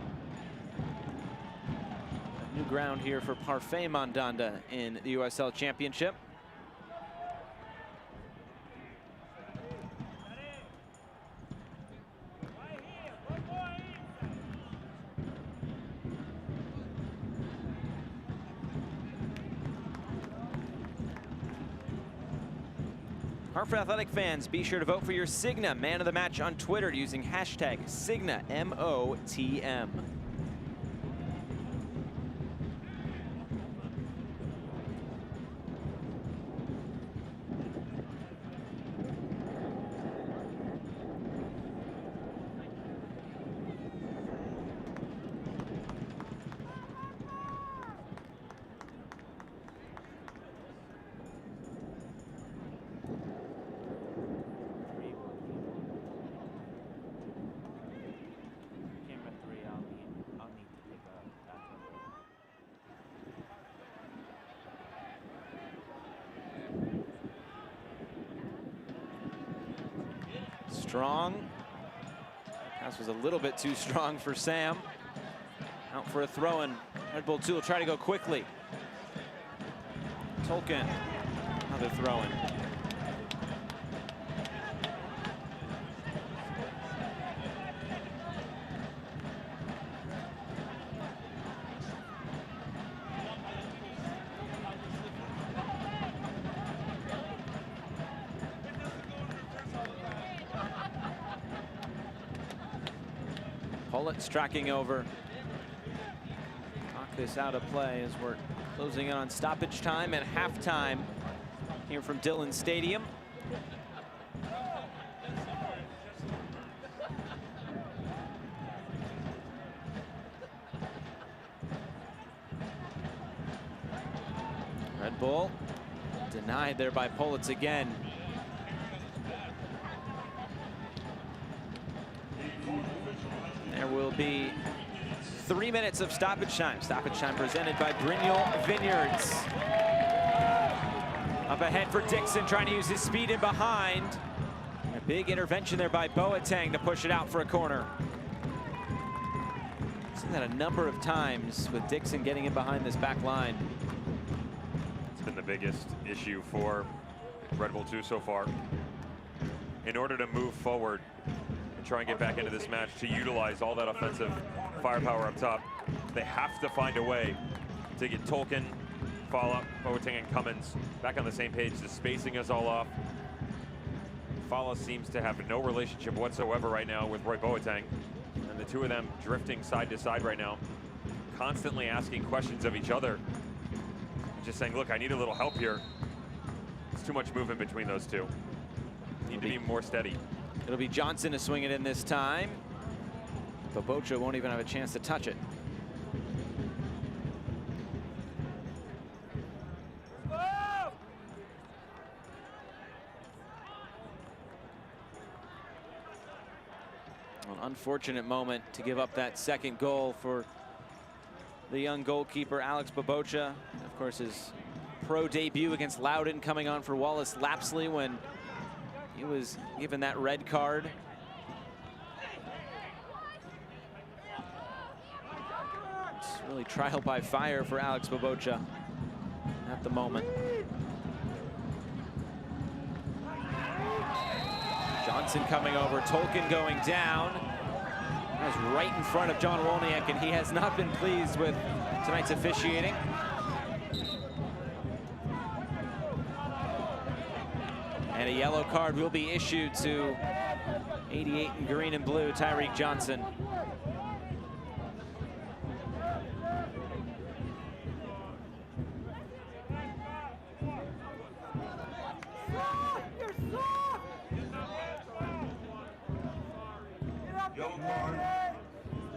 New ground here for Parfait Mandanda in the USL Championship. Hartford Athletic fans, be sure to vote for your Cigna Man of the Match on Twitter using hashtag CignaMOTM. Strong. Pass was a little bit too strong for Sam. Out for a throw-in. Red Bull 2 will try to go quickly. Tolkien, another throw-in. Bullets tracking over. Knock this out of play as we're closing in on stoppage time and halftime here from Dillon Stadium. Red Bull denied there by Politz again. There will be 3 minutes of stoppage time. Stoppage time presented by Brignoll Vineyards. Up ahead for Dixon, trying to use his speed in behind. A big intervention there by Boateng to push it out for a corner. Seen that a number of times with Dixon getting in behind this back line.
It's been the biggest issue for Red Bull 2 so far. In order to move forward and try and get back into this match, to utilize all that offensive firepower up top, they have to find a way to get Tolkien, Fala, Boateng, and Cummins back on the same page. The spacing is all off. Fala seems to have no relationship whatsoever right now with Roy Boateng, and the two of them drifting side to side right now, constantly asking questions of each other, just saying, look, I need a little help here. It's too much movement between those two. Need to be more steady.
It'll be Johnson to swing it in this time. Bobocha won't even have a chance to touch it. An unfortunate moment to give up that second goal for the young goalkeeper, Alex Bobocha. Of course, his pro debut against Loudoun coming on for Wallace Lapsley when he was given that red card. It's really trial by fire for Alex Bobocha at the moment. Johnson coming over, Tolkien going down. That was right in front of John Wolniak, and he has not been pleased with tonight's officiating. And a yellow card will be issued to 88 in green and blue, Tyreek Johnson.
Yellow card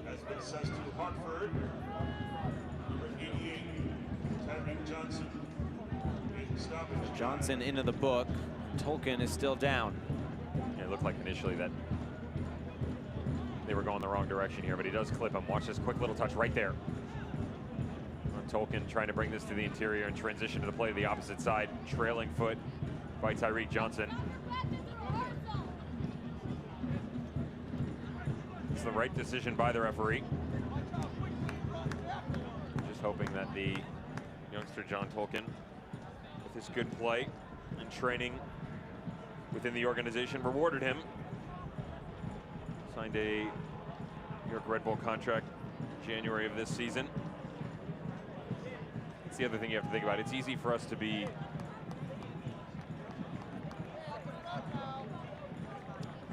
has been assessed to Hartford. Number 88, Tyreek Johnson.
Johnson into the book. Tolkien is still down.
Yeah, it looked like initially that they were going the wrong direction here, but he does clip him. Watch this quick little touch right there. On Tolkien trying to bring this to the interior and transition to the play to the opposite side. Trailing foot by Tyreek Johnson. It's the right decision by the referee. Just hoping that the youngster John Tolkien, with his good play and training within the organization, rewarded him. Signed a New York Red Bull contract in January of this season. That's the other thing you have to think about. It's easy for us to be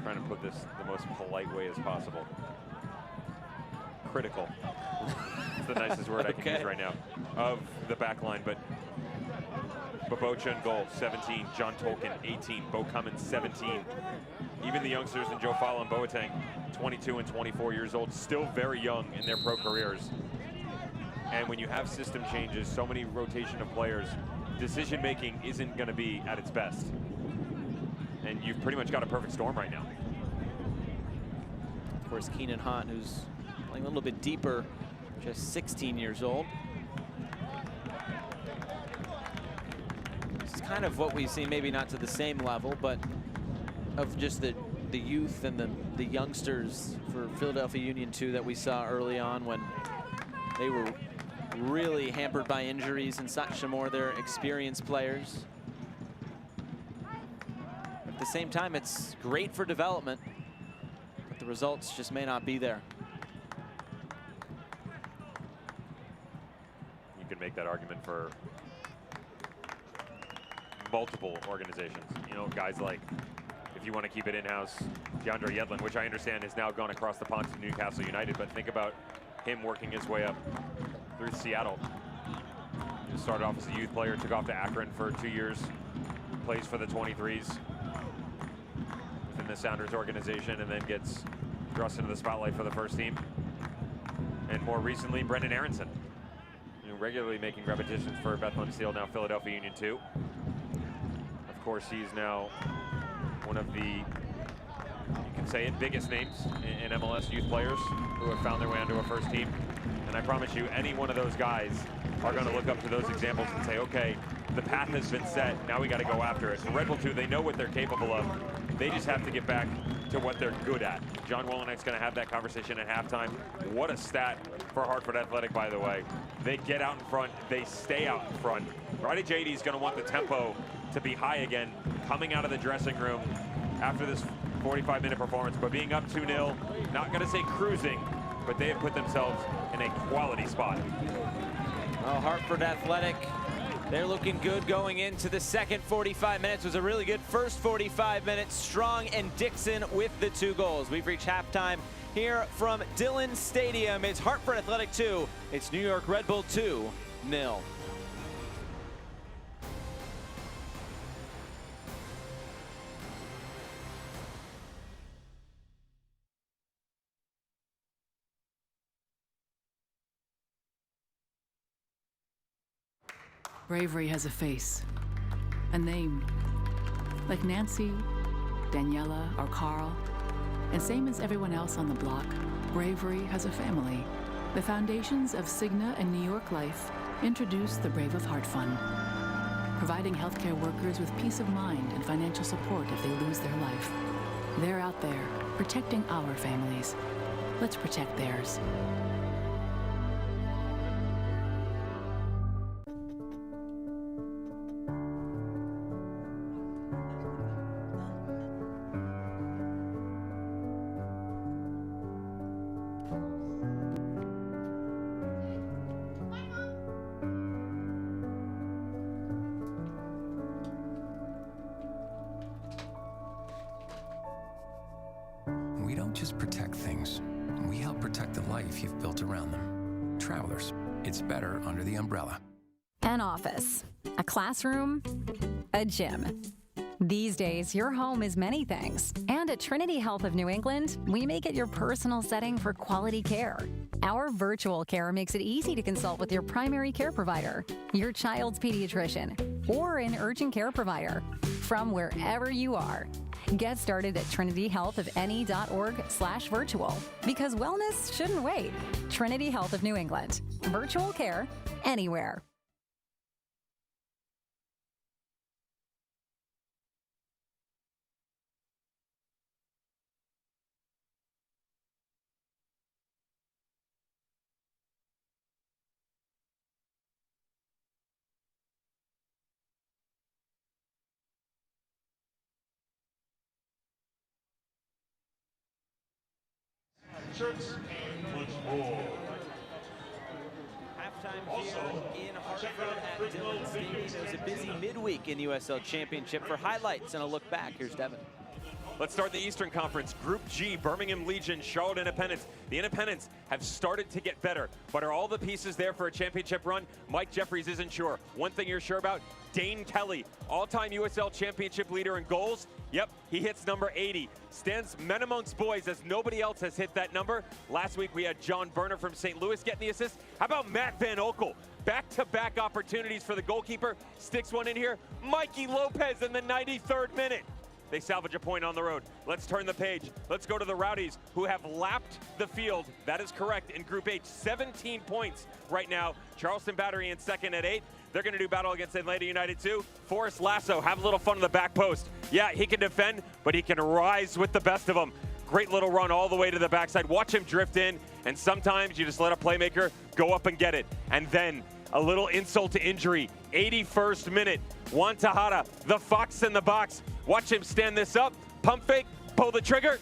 trying to put this the most polite way as possible. Critical. It's the nicest word I can use right now of the back line, but Bobocha in goal, 17. John Tolkien, 18. Bo Cummins, 17. Even the youngsters in Joe Fala and Boateng, 22 and 24 years old, still very young in their pro careers. And when you have system changes, so many rotation of players, decision-making isn't going to be at its best. And you've pretty much got a perfect storm right now.
Of course, Keenan Hahn, who's playing a little bit deeper, just 16 years old. This is kind of what we've seen, maybe not to the same level, but of just the youth and the youngsters for Philadelphia Union 2 that we saw early on when they were really hampered by injuries and such. Some more their experienced players. At the same time, it's great for development, but the results just may not be there.
You could make that argument for multiple organizations. You know, guys like, if if you want to keep it in-house, DeAndre Yedlin, which I understand has now gone across the pond to Newcastle United, but think about him working his way up through Seattle. He started off as a youth player, took off to Akron for 2 years, plays for the 23s within the Sounders organization, and then gets thrust into the spotlight for the first team. And more recently, Brendan Aronson, regularly making repetitions for Bethlehem Steel, now Philadelphia Union 2. Of course, he's now one of the, you can say it, biggest names in MLS youth players who have found their way onto a first team. And I promise you, any one of those guys are going to look up to those examples and say, okay, the path has been set, now we got to go after it. For Red Bull 2, they know what they're capable of. They just have to get back to what they're good at. John Wolinek's going to have that conversation at halftime. What a stat for Hartford Athletic, by the way. They get out in front, they stay out in front. Roddy JD is going to want the tempo to be high again, coming out of the dressing room after this 45-minute performance, but being up 2-0, not going to say cruising, but they have put themselves in a quality spot.
Well, Hartford Athletic, they're looking good going into the second 45 minutes. It was a really good first 45 minutes. Strong and Dixon with the 2 goals. We've reached halftime here from Dillon Stadium. It's Hartford Athletic 2. It's New York Red Bull 2-0.
Bravery has a face, a name, like Nancy, Daniela, or Carl. And same as everyone else on the block, bravery has a family. The foundations of Cigna and New York Life introduce the Brave of Heart Fund, providing healthcare workers with peace of mind and financial support if they lose their life. They're out there, protecting our families. Let's protect theirs.
We don't just protect things, we help protect the life you've built around them. Travelers, it's better under the umbrella.
An office, a classroom, a gym. These days, your home is many things. And at Trinity Health of New England, we make it your personal setting for quality care. Our virtual care makes it easy to consult with your primary care provider, your child's pediatrician, or an urgent care provider from wherever you are. Get started at trinityhealthofne.org/virtual because wellness shouldn't wait. Trinity Health of New England. Virtual care anywhere.
Shirts and football.
Halftime here in Hartford at Dillon Stadium. It was a busy midweek in the USL Championship. For highlights and a look back, here's Devin.
Let's start the Eastern Conference. Group G, Birmingham Legion, Charlotte Independence. The Independents have started to get better, but are all the pieces there for a championship run? Mike Jeffries isn't sure. One thing you're sure about, Dane Kelly, all-time USL Championship leader in goals. Yep, he hits number 80. Stands men amongst boys as nobody else has hit that number. Last week we had John Berner from St. Louis getting the assist. How about Matt Van Oekel? Back-to-back opportunities for the goalkeeper. Sticks one in here. Mikey Lopez in the 93rd minute. They salvage a point on the road. Let's turn the page. Let's go to the Rowdies, who have lapped the field. That is correct in Group H. 17 points right now. Charleston Battery in second at 8. They're going to do battle against Atlanta United too. Forrest Lasso, have a little fun on the back post. Yeah, he can defend, but he can rise with the best of them. Great little run all the way to the backside. Watch him drift in, and sometimes you just let a playmaker go up and get it. And then a little insult to injury. 81st minute. Juan Tejada, the fox in the box. Watch him stand this up, pump fake, pull the trigger.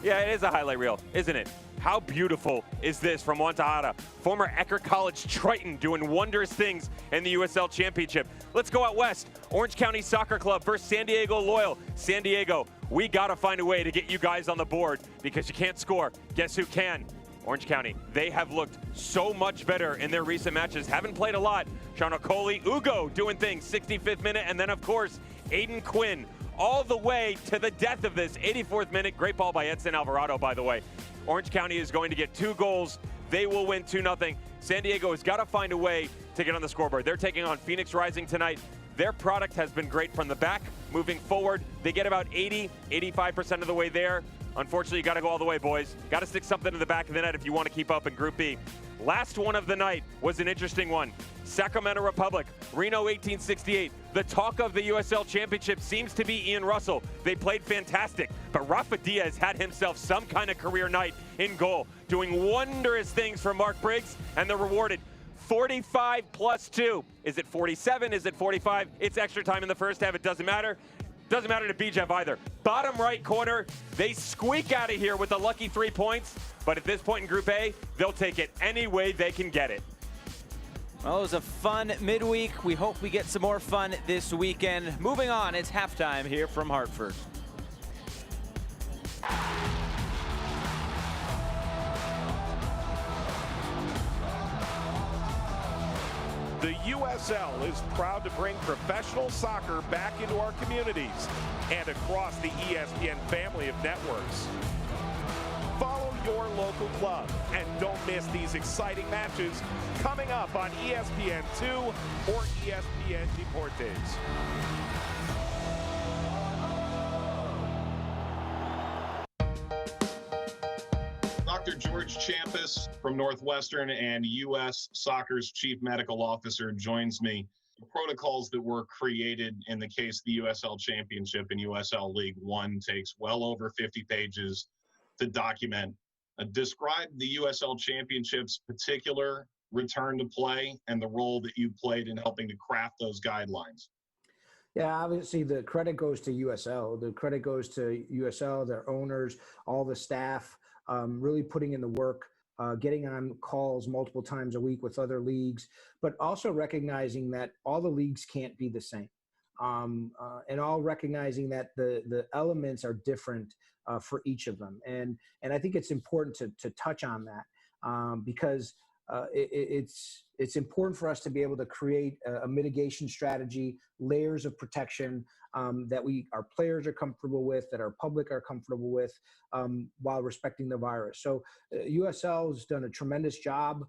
Yeah, it is a highlight reel, isn't it? How beautiful is this from Wantahata? Former Eckerd College Triton doing wondrous things in the USL Championship. Let's go out west. Orange County Soccer Club versus San Diego Loyal. San Diego, we gotta find a way to get you guys on the board because you can't score. Guess who can? Orange County. They have looked so much better in their recent matches. Haven't played a lot. Sean Okoli, Ugo doing things, 65th minute, and then of course, Aiden Quinn all the way to the death of this, 84th minute. Great ball by Edson Alvarado, by the way. Orange County is going to get 2 goals. They will win 2-0. San Diego has got to find a way to get on the scoreboard. They're taking on Phoenix Rising tonight. Their product has been great from the back. Moving forward, they get about 85% of the way there. Unfortunately, you got to go all the way, boys. Got to stick something to the back of the net if you want to keep up in Group B. Last one of the night was an interesting one. Sacramento Republic, Reno 1868. The talk of the USL Championship seems to be Ian Russell. They played fantastic, but Rafa Diaz had himself some kind of career night in goal, doing wondrous things for Mark Briggs, and they're rewarded. 45 plus 2. Is it 47? Is it 45? It's extra time in the first half. It doesn't matter. Doesn't matter to BJev either. Bottom right corner, they squeak out of here with a lucky 3 points, but at this point in Group A, they'll take it any way they can get it.
Well, it was a fun midweek. We hope we get some more fun this weekend. Moving on, it's halftime here from Hartford.
The USL is proud to bring professional soccer back into our communities and across the ESPN family of networks. Follow your local club and don't miss these exciting matches coming up on ESPN2 or ESPN Deportes.
Dr. George Champus from Northwestern and U.S. Soccer's Chief Medical Officer joins me. The protocols that were created in the case of the USL Championship and USL League One takes well over 50 pages to document. Describe the USL Championship's particular return to play and the role that you played in helping to craft those guidelines.
Yeah, obviously the credit goes to USL. The credit goes to USL, their owners, all the staff, really putting in the work, getting on calls multiple times a week with other leagues, but also recognizing that all the leagues can't be the same. And all recognizing that the elements are different for each of them. And I think it's important to touch on that because it's important for us to be able to create a mitigation strategy, layers of protection that our players are comfortable with, that our public are comfortable with, while respecting the virus. So USL has done a tremendous job.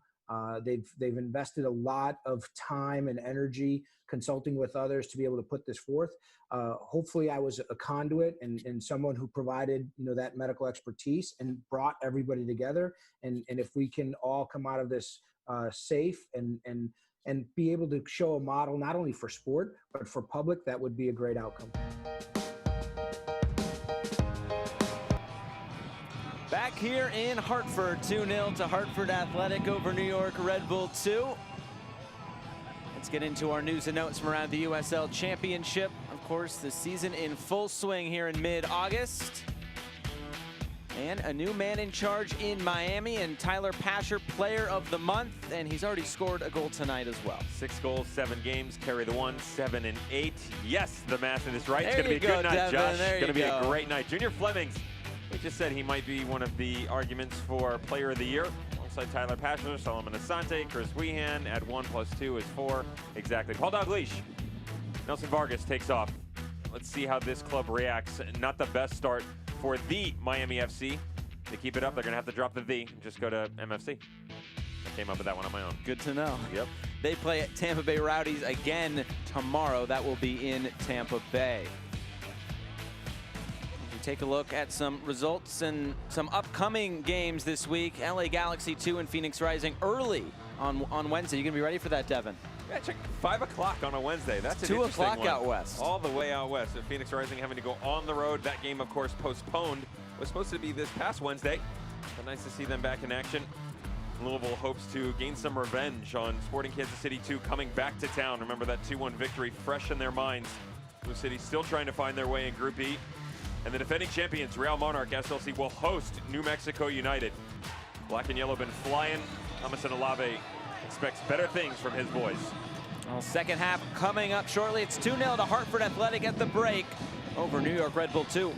They've invested a lot of time and energy consulting with others to be able to put this forth. Hopefully I was a conduit and someone who provided, that medical expertise and brought everybody together. And if we can all come out of this safe and be able to show a model, not only for sport, but for public, that would be a great outcome.
Back here in Hartford, 2-0 to Hartford Athletic over New York Red Bull 2. Let's get into our news and notes from around the USL Championship. Of course, the season in full swing here in mid-August. And a new man in charge in Miami, and Tyler Pasher, Player of the Month, and he's already scored a goal tonight as well.
6 goals, 7 games, carry the 1, 7 and 8. Yes, the math is right. It's
There
going to be
you
a good
go,
night,
Devin.
Josh.
There
It's going to
you
be a
go.
great night. Junior Flemings, they just said he might be one of the arguments for Player of the Year. Alongside Tyler Pasher, Solomon Asante, Chris Weehan. Add 1 + 2 is 4. Exactly. Paul Dalglish. Nelson Vargas takes off. Let's see how this club reacts. Not the best start for the Miami FC. To keep it up, they're going to have to drop the V and just go to MFC. I came up with that one on my own.
Good to know.
Yep.
They play at Tampa Bay Rowdies again tomorrow. That will be in Tampa Bay. We take a look at some results and some upcoming games this week. LA Galaxy 2 and Phoenix Rising early on Wednesday. You going to be ready for that, Devin?
Yeah, check 5 o'clock on a Wednesday. That's an
2
interesting
o'clock
one.
out west.
All the way out west. And Phoenix Rising having to go on the road. That game, of course, postponed. Was supposed to be this past Wednesday. But nice to see them back in action. Louisville hopes to gain some revenge on Sporting Kansas City 2 coming back to town. Remember that 2-1 victory fresh in their minds. Blue City still trying to find their way in Group E. And the defending champions, Real Monarch SLC, will host New Mexico United. Black and yellow been flying. Amundsen Olave expects better things from his boys.
Well, second half coming up shortly. It's 2-0 to Hartford Athletic at the break over New York Red Bull 2.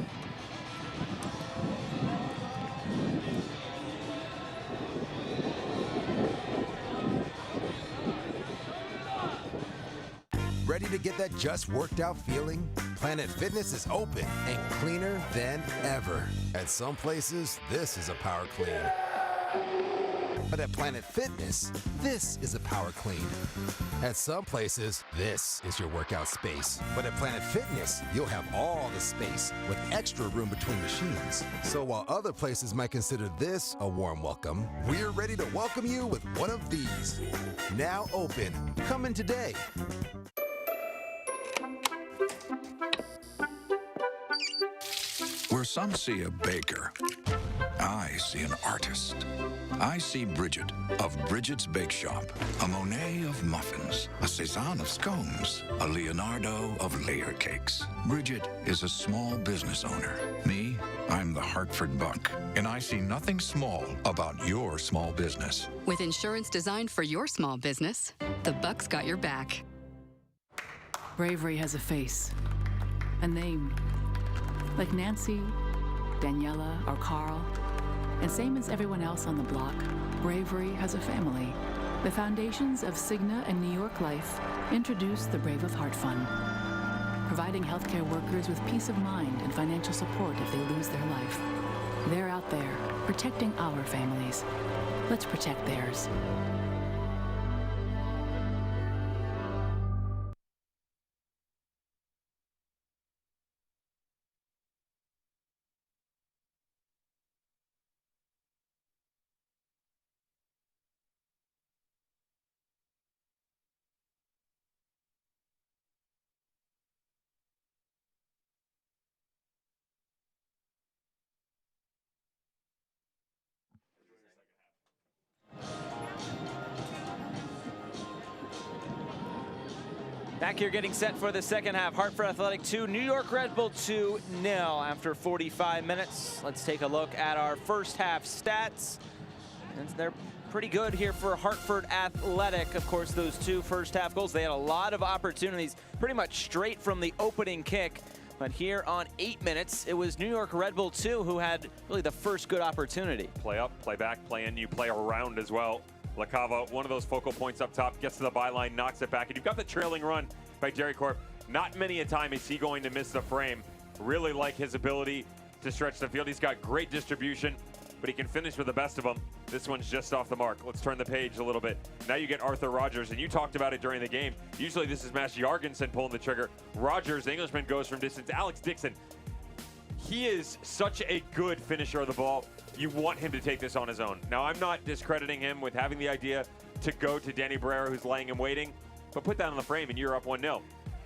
Ready to get that just worked out feeling? Planet Fitness is open and cleaner than ever. At some places, this is a power clean. But at Planet Fitness, this is a power clean. At some places, this is your workout space. But at Planet Fitness, you'll have all the space with extra room between machines. So while other places might consider this a warm welcome, we're ready to welcome you with one of these. Now open. Come in today.
Where some see a baker, I see an artist. I see Bridget of Bridget's Bake Shop, a Monet of muffins, a Cézanne of scones, a Leonardo of layer cakes. Bridget is a small business owner. Me, I'm the Hartford Buck, and I see nothing small about your small business.
With insurance designed for your small business, the Buck's got your back.
Bravery has a face, a name. Like Nancy, Daniela, or Carl. And same as everyone else on the block, Bravery has a family. The foundations of Cigna and New York Life introduce the Brave of Heart Fund, providing healthcare workers with peace of mind and financial support if they lose their life. They're out there, protecting our families. Let's protect theirs.
Back here getting set for the second half. Hartford Athletic 2, New York Red Bull 2-0 after 45 minutes. Let's take a look at our first half stats. And they're pretty good here for Hartford Athletic. Of course, those two first half goals, they had a lot of opportunities pretty much straight from the opening kick. But here on 8 minutes, it was New York Red Bull 2 who had really the first good opportunity.
Play up, play back, play in, you play around as well. LaCava, one of those focal points up top, gets to the byline, knocks it back, and you've got the trailing run by Jerry Corp. Not many a time is he going to miss the frame. Really like his ability to stretch the field. He's got great distribution, but he can finish with the best of them. This one's just off the mark. Let's turn the page a little bit. Now you get Arthur Rogers, and you talked about it during the game. Usually this is Matt Jorgensen pulling the trigger. Rogers, the Englishman, goes from distance. Alex Dixon, he is such a good finisher of the ball. You want him to take this on his own. Now, I'm not discrediting him with having the idea to go to Danny Barrera, who's laying and waiting, but put that on the frame and you're up 1-0.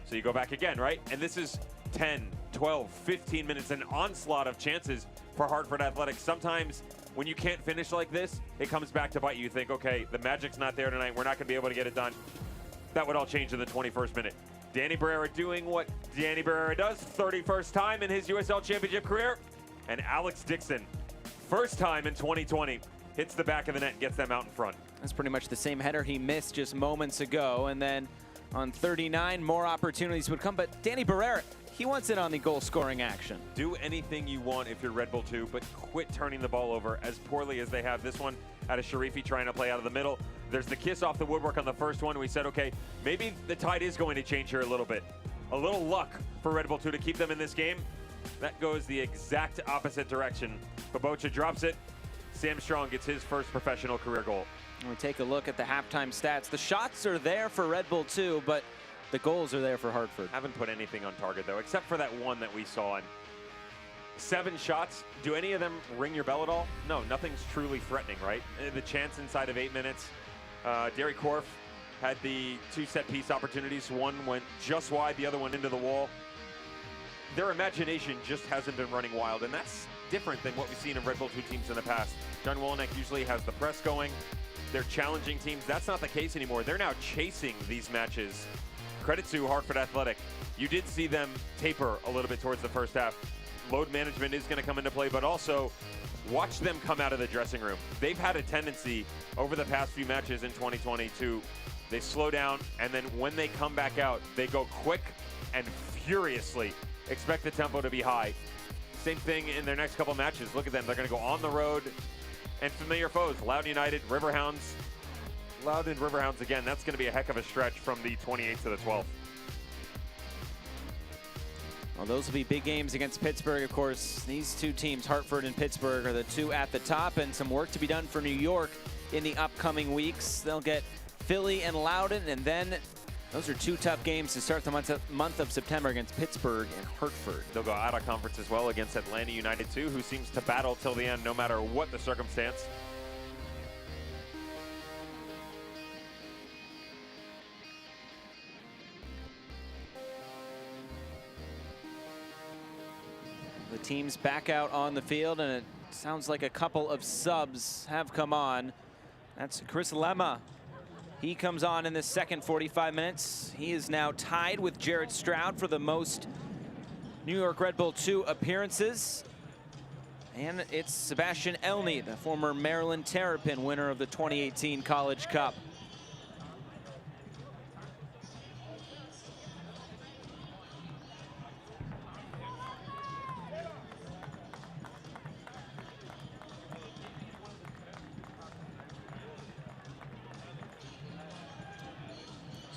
So you go back again, right? And this is 10, 12, 15 minutes, an onslaught of chances for Hartford Athletics. Sometimes when you can't finish like this, it comes back to bite you. You think, okay, the magic's not there tonight. We're not going to be able to get it done. That would all change in the 21st minute. Danny Barrera doing what Danny Barrera does, 31st time in his USL Championship career. And Alex Dixon, first time in 2020, hits the back of the net and gets them out in front.
That's pretty much the same header he missed just moments ago. And then on 39, more opportunities would come. But Danny Barrera, he wants in on the goal-scoring action.
Do anything you want if you're Red Bull 2, but quit turning the ball over as poorly as they have. This one out of Sharifi trying to play out of the middle. There's the kiss off the woodwork on the first one. We said, okay, maybe the tide is going to change here a little bit. A little luck for Red Bull 2 to keep them in this game. That goes the exact opposite direction. Babocha drops it. Sam Strong gets his first professional career goal.
And we take a look at the halftime stats. The shots are there for Red Bull 2, but the goals are there for Hartford.
Haven't put anything on target, though, except for that one that we saw. 7 shots. Do any of them ring your bell at all? No, nothing's truly threatening, right? The chance inside of 8 minutes. Derry Korf had the 2 set-piece opportunities. One went just wide, the other one into the wall. Their imagination just hasn't been running wild, and that's different than what we've seen in Red Bull 2 teams in the past. John Wolyniec usually has the press going. They're challenging teams. That's not the case anymore. They're now chasing these matches. Credit to Hartford Athletic. You did see them taper a little bit towards the first half. load management is going to come into play, but also watch them come out of the dressing room. They've had a tendency over the past few matches in 2022, they slow down, and then when they come back out, they go quick and furiously. Expect the tempo to be high. Same thing in their next couple matches. Look at them. They're going to go on the road and familiar foes. Loudoun United, Riverhounds. Loudoun Riverhounds again. That's going to be a heck of a stretch from the 28th to the 12th.
Well, those will be big games against Pittsburgh, of course. These two teams, Hartford and Pittsburgh, are the two at the top, and some work to be done for New York in the upcoming weeks. They'll get Philly and Loudoun, and then those are two tough games to start the month of September against Pittsburgh and Hartford.
They'll go out of conference as well against Atlanta United too, who seems to battle till the end no matter what the circumstance.
The team's back out on the field, and it sounds like a couple of subs have come on. That's Chris Lemma. He comes on in the second 45 minutes. He is now tied with Jared Stroud for the most New York Red Bull 2 appearances. And it's Sebastian Elney, the former Maryland Terrapin winner of the 2018 College Cup.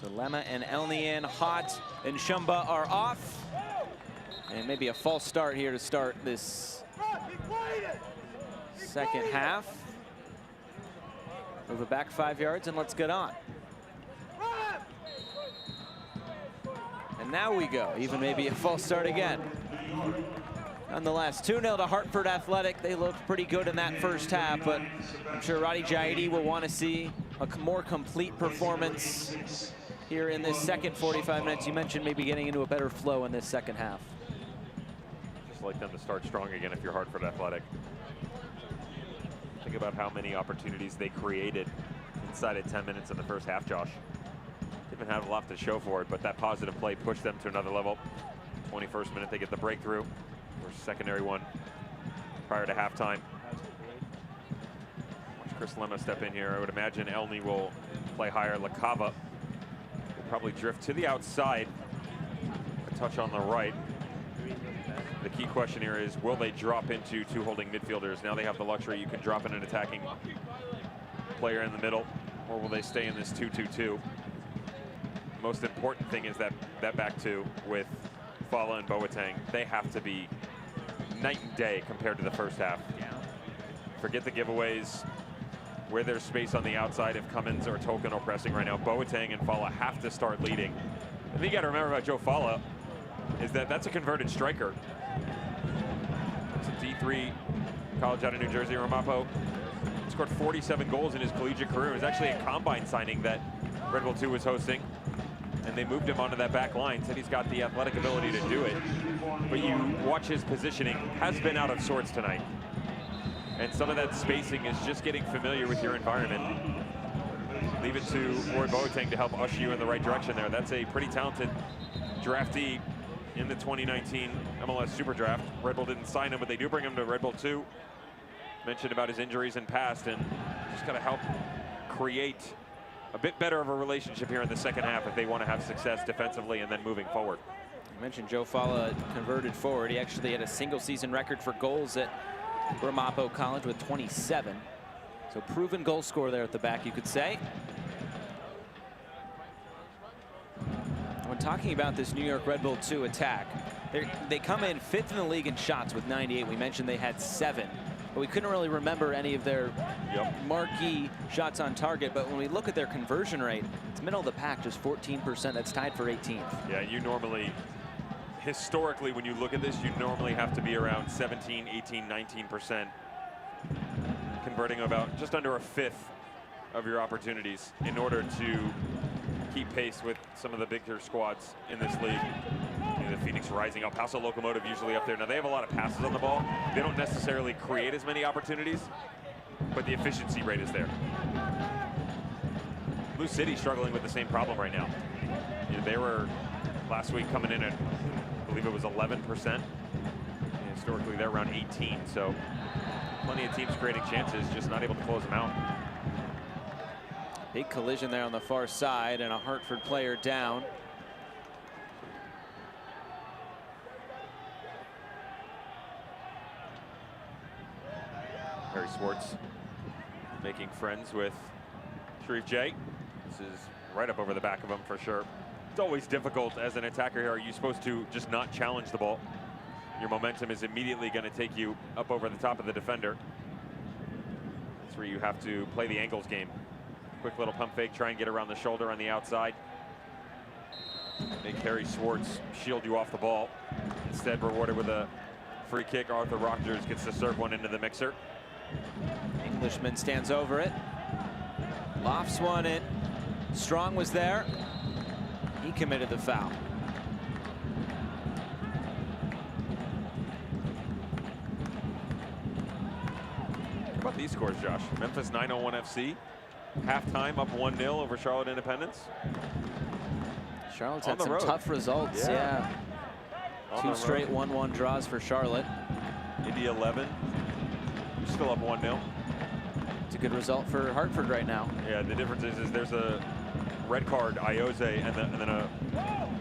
So Lemma and Elney in hot, and Shumba are off. And maybe a false start here to start this second half. Move it back 5 yards and let's get on. And now we go, even maybe a false start again. Nonetheless, 2-0 to Hartford Athletic. They looked pretty good in that first half, but I'm sure Roddy Jaidi will want to see a more complete performance here in this second 45 minutes. You mentioned maybe getting into a better flow in this second half.
Just like them to start strong again if you're Hartford Athletic. Think about how many opportunities they created inside of 10 minutes in the first half, Josh. Didn't have a lot to show for it, but that positive play pushed them to another level. 21st minute, they get the breakthrough, or secondary one prior to halftime. Watch Chris Lemma step in here. I would imagine Elney will play higher. LaCava probably drift to the outside, a touch on the right. The key question here is, will they drop into two holding midfielders? Now they have the luxury, you can drop in an attacking player in the middle, or will they stay in this 2-2-2? Most important thing is that back two with Fala and Boateng. They have to be night and day compared to the first half. Forget the giveaways. Where there's space on the outside, if Cummins or Token are pressing right now, Boateng and Fala have to start leading. The thing you got to remember about Joe Fala is that that's a converted striker. It's a D3 college out of New Jersey. Ramapo scored 47 goals in his collegiate career. It was actually a combine signing that Red Bull 2 was hosting, and they moved him onto that back line. Said he's got the athletic ability to do it, but you watch his positioning, has been out of sorts tonight. And some of that spacing is just getting familiar with your environment. Leave it to Ward Boateng to help usher you in the right direction there. That's a pretty talented draftee in the 2019 MLS Super Draft. Red Bull didn't sign him, but they do bring him to Red Bull 2. Mentioned about his injuries in past, and just got to help create a bit better of a relationship here in the second half if they want to have success defensively and then moving forward.
You mentioned Joe Fala converted forward. He actually had a single season record for goals at Ramapo College with 27. So proven goal scorer there at the back, you could say. When talking about this New York Red Bull 2 attack, they come in 5th in the league in shots with 98. We mentioned they had 7, but we couldn't really remember any of their marquee shots on target. But when we look at their conversion rate, it's middle of the pack, just 14%. That's tied for 18th.
Yeah, you normally, historically, when you look at this, you normally have to be around 17, 18, 19%, converting about just under a 5th of your opportunities in order to keep pace with some of the bigger squads in this league. The Phoenix Rising, El Paso Locomotive usually up there. Now they have a lot of passes on the ball. They don't necessarily create as many opportunities, but the efficiency rate is there. Blue City struggling with the same problem right now. They were last week coming in at, I believe it was 11%. Historically, they're around 18, so plenty of teams creating chances, just not able to close them out.
Big collision there on the far side, and a Hartford player down.
Harry Swartz making friends with Sharif J. This is right up over the back of him for sure. It's always difficult as an attacker here. Are you supposed to just not challenge the ball? Your momentum is immediately going to take you up over the top of the defender. That's where you have to play the angles game. Quick little pump fake, try and get around the shoulder on the outside. Make Harry Swartz shield you off the ball. Instead, rewarded with a free kick. Arthur Rogers gets to serve one into the mixer.
Englishman stands over it. Lofts one in. Strong was there. He committed the foul.
How about these scores, Josh? Memphis 901 FC. Halftime up 1-0 over Charlotte Independence.
Charlotte's had some tough results. Yeah. Two straight 1-1 draws for Charlotte.
Indy 11. Still up 1-0.
It's a good result for Hartford right now.
Yeah, the difference is there's a red card, Iose, and then a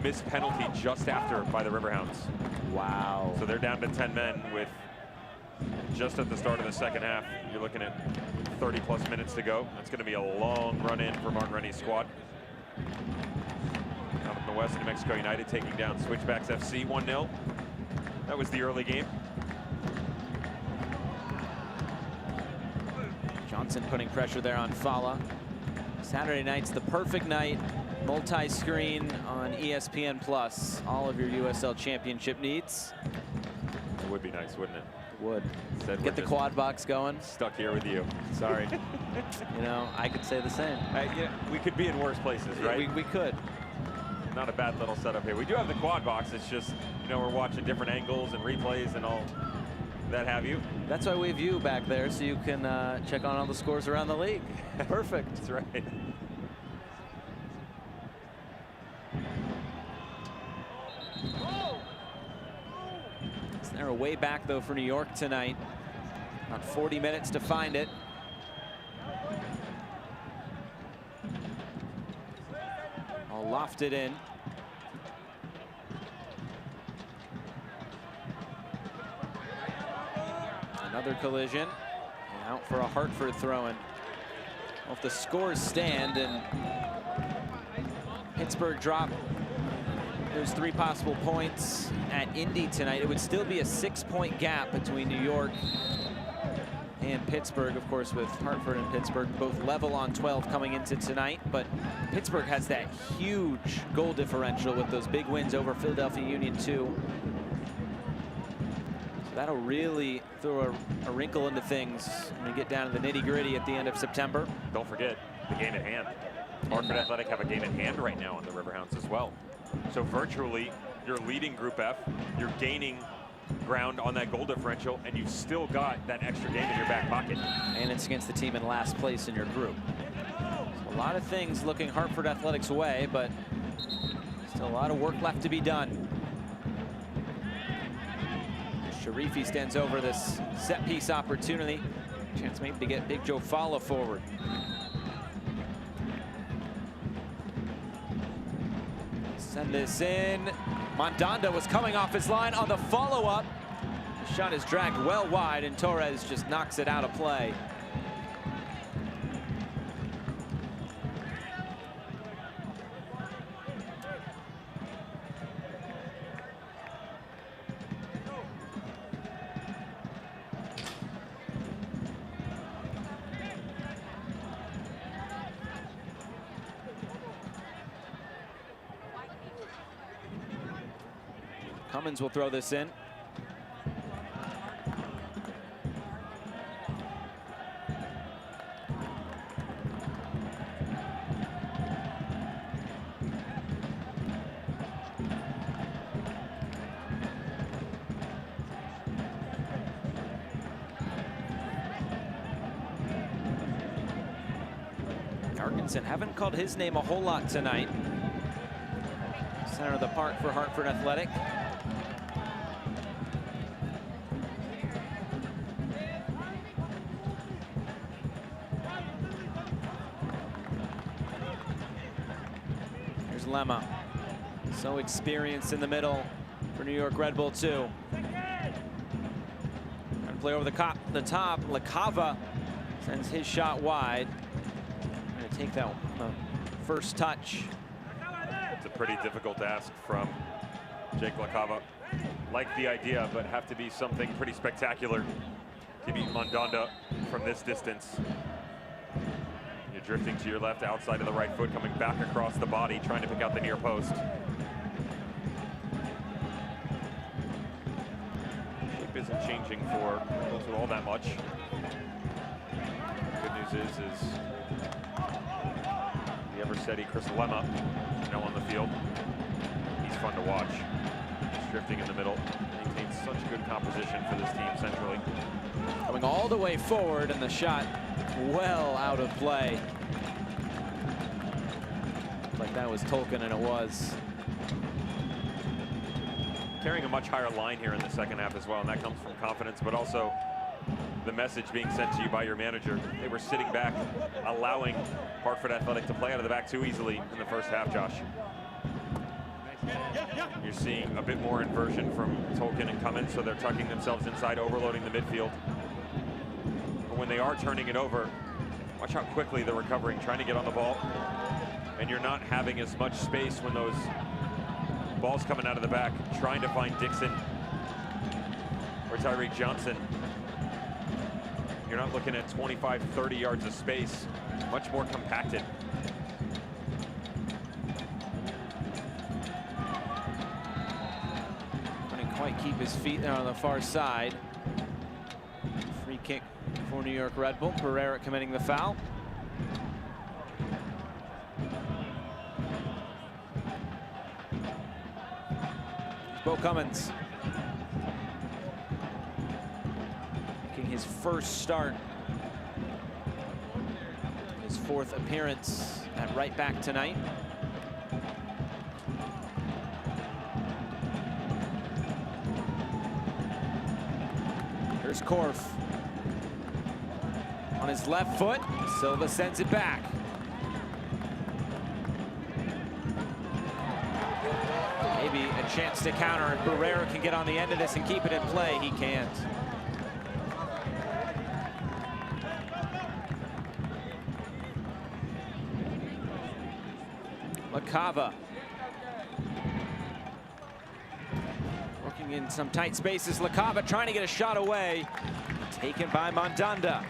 missed penalty just after by the Riverhounds.
Wow.
So they're down to 10 men with just at the start of the second half. You're looking at 30+ minutes to go. That's going to be a long run in for Martin Rennie's squad. Out in the west, New Mexico United taking down Switchbacks FC 1-0. That was the early game.
Johnson putting pressure there on Fala. Saturday night's the perfect night. Multi-screen on ESPN Plus. All of your USL Championship needs.
It would be nice, wouldn't it?
Would. Get the quad box going.
Stuck here with you.
Sorry. You know, I could say the same.
Yeah, we could be in worse places, right?
We could.
Not a bad little setup here. We do have the quad box. It's just, you know, we're watching different angles and replays and all that have you.
That's why we have you back there, so you can check on all the scores around the league. Perfect.
That's right.
They're a way back, though, for New York tonight. About 40 minutes to find it. All lofted in. Another collision. And out for a Hartford throw-in. Well, if the scores stand and Pittsburgh drop those 3 possible points at Indy tonight, it would still be a 6-point gap between New York and Pittsburgh. Of course, with Hartford and Pittsburgh both level on 12 coming into tonight, but Pittsburgh has that huge goal differential with those big wins over Philadelphia Union 2. So that'll really throw a wrinkle into things when we get down to the nitty-gritty at the end of September.
Don't forget the game at hand. Hartford Athletic have a game at hand right now on the Riverhounds as well. So virtually, you're leading Group F, you're gaining ground on that goal differential, and you've still got that extra game in your back pocket.
And it's against the team in last place in your group. So a lot of things looking Hartford Athletics' way, but still a lot of work left to be done. Sharifi stands over this set-piece opportunity. Chance maybe to get Big Joe Fala forward. Send this in. Mandanda was coming off his line on the follow-up. The shot is dragged well wide, and Torres just knocks it out of play. Cummins will throw this in. Jorgensen, haven't called his name a whole lot tonight. Center of the park for Hartford Athletic. Here's Lemma. So experienced in the middle for New York Red Bull 2. Trying to play over the top. LaCava sends his shot wide. Going to take that first touch.
It's a pretty difficult ask from Jake LaCava. Like the idea, but have to be something pretty spectacular to beat Mandanda from this distance. You're drifting to your left, outside of the right foot, coming back across the body, trying to pick out the near post. Shape isn't changing for Wilton all that much. Good news is the ever steady Chris Lemma now on the field. He's fun to watch. He's drifting in the middle. Maintains such good composition for this team centrally.
Coming all the way forward, and the shot well out of play. Like that was Tolkien, and it was.
Carrying a much higher line here in the second half as well, and that comes from confidence, but also the message being sent to you by your manager. They were sitting back, allowing Hartford Athletic to play out of the back too easily in the first half, Josh. You're seeing a bit more inversion from Tolkien and Cummins, so they're tucking themselves inside, overloading the midfield. But when they are turning it over, watch how quickly they're recovering, trying to get on the ball. And you're not having as much space when those balls coming out of the back, trying to find Dixon or Tyreek Johnson. You're not looking at 25, 30 yards of space, much more compacted.
Couldn't quite keep his feet there on the far side. Free kick for New York Red Bull. Pereira committing the foul. Bo Cummins making his first start, his fourth appearance at right back tonight. Here's Korf on his left foot. Silva sends it back. Maybe a chance to counter if Barrera can get on the end of this and keep it in play. He can't. LaCava working in some tight spaces. LaCava trying to get a shot away. Taken by Mandanda.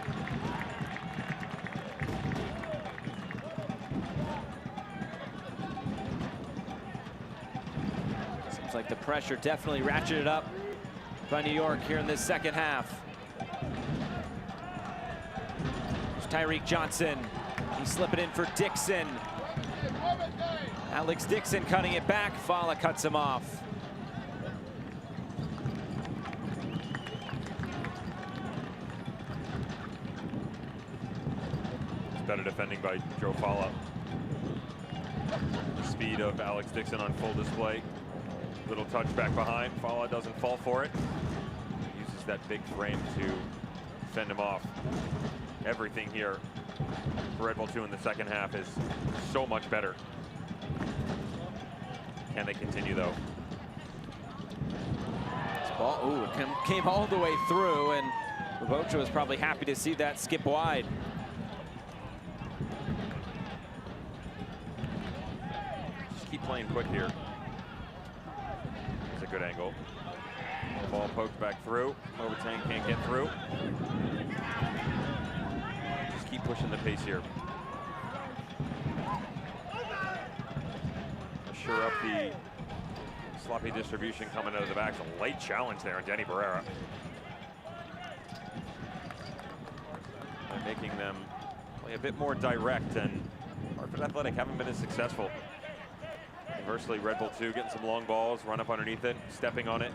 Seems like the pressure definitely ratcheted up by New York here in this second half. There's Tyreek Johnson. He's slipping in for Dixon. Alex Dixon cutting it back. Fala cuts him off.
Better defending by Joe Fala. The speed of Alex Dixon on full display. Little touch back behind. Fala doesn't fall for it. Uses that big frame to fend him off. Everything here for Red Bull 2 in the second half is so much better. Can they continue though?
This ball, ooh, it came all the way through, and Rabocha was probably happy to see that skip wide.
Keep playing quick here. It's a good angle. Ball poked back through. Overtang can't get through. Just keep pushing the pace here. Sure up the sloppy distribution coming out of the back. It's a late challenge there on Denny Barrera. And making them play a bit more direct, and Hartford Athletic haven't been as successful. Conversely, Red Bull 2 getting some long balls, run up underneath it, stepping on it,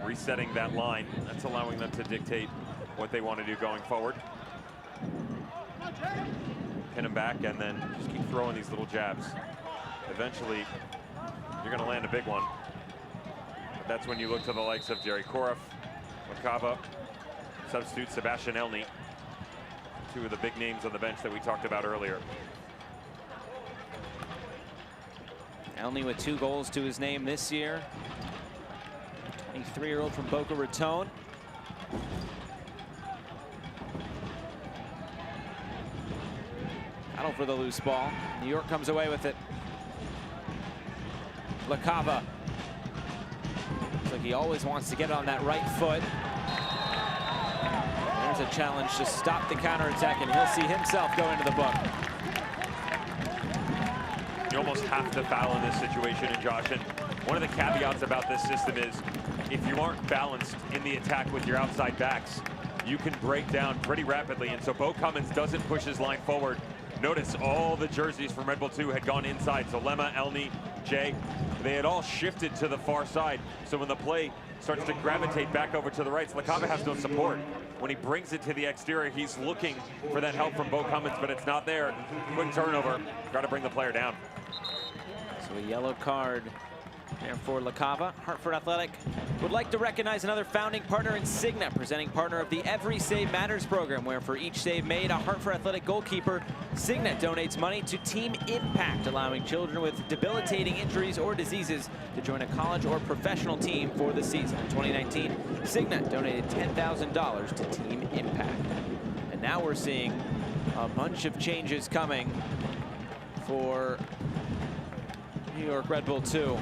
resetting that line. That's allowing them to dictate what they want to do going forward. Pin them back and then just keep throwing these little jabs. Eventually, you're going to land a big one. But that's when you look to the likes of Jerry Korf, LaCava, substitute Sebastian Elney, two of the big names on the bench that we talked about earlier.
Elney with 2 goals to his name this year. 23-year-old from Boca Raton. Battle for the loose ball. New York comes away with it. LaCava. Looks like he always wants to get on that right foot. There's a challenge to stop the counterattack, and he'll see himself go into the book.
You almost have to foul in this situation, and Josh, and one of the caveats about this system is if you aren't balanced in the attack with your outside backs, you can break down pretty rapidly. And so Bo Cummins doesn't push his line forward. Notice all the jerseys from Red Bull 2 had gone inside. So Lemma, Elney, Jay, they had all shifted to the far side. So when the play starts to gravitate back over to the right, LaCava has no support. When he brings it to the exterior, he's looking for that help from Bo Cummins, but it's not there. Quick turnover, got to bring the player down.
So a yellow card there for LaCava. Hartford Athletic would like to recognize another founding partner in Cigna, presenting partner of the Every Save Matters program, where for each save made a Hartford Athletic goalkeeper, Cigna donates money to Team Impact, allowing children with debilitating injuries or diseases to join a college or professional team for the season. In 2019, Cigna donated $10,000 to Team Impact. And now we're seeing a bunch of changes coming for New York Red Bull 2.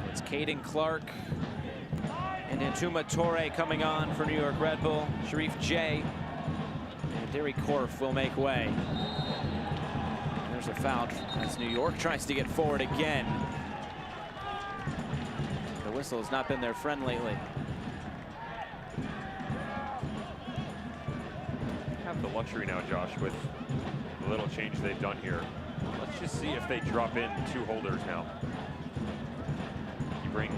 It's Caden Clark and Antuma Torre coming on for New York Red Bull. Sharif J and Derry Korf will make way. And there's a foul as New York tries to get forward again. The whistle has not been their friend lately.
Have the luxury now, Josh, with the little change they've done here. Let's just see if they drop in 2 holders now. You bring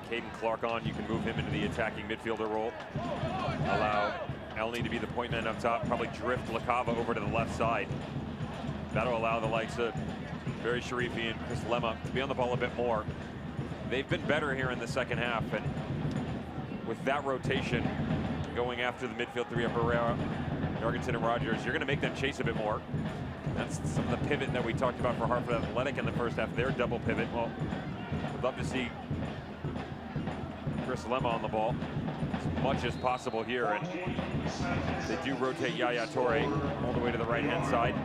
Caden Clark on, you can move him into the attacking midfielder role. Allow Elney to be the point man up top, probably drift LaCava over to the left side. That'll allow the likes of Barry Sharifi and Chris Lemma to be on the ball a bit more. They've been better here in the second half, and with that rotation going after the midfield 3 of Herrera, Jorgensen, and Rogers, you're going to make them chase a bit more. That's some of the pivot that we talked about for Hartford Athletic in the first half. Their double pivot. Well, I'd love to see Chris Lemma on the ball as much as possible here, and they do rotate Yaya Torre all the way to the right-hand side.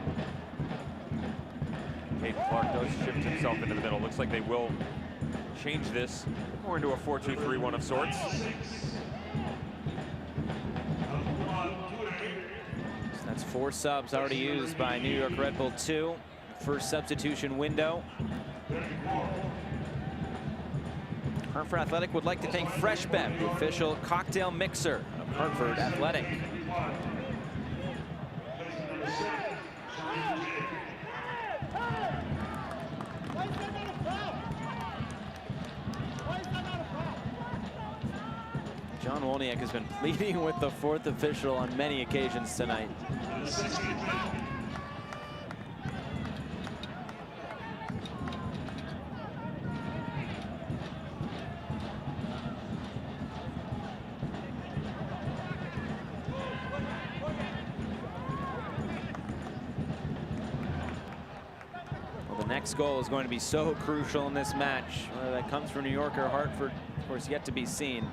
Caden Clark does shift himself into the middle. Looks like they will change this more into a 4-2-3-1 of sorts.
So that's 4 subs already used by New York Red Bull 2. First substitution window. Hartford Athletic would like to thank Fresh Bev, the official cocktail mixer of Hartford Athletic. John Wolniak has been pleading with the 4th official on many occasions tonight. Next goal is going to be so crucial in this match. Whether that comes from New York or Hartford, of course, yet to be seen.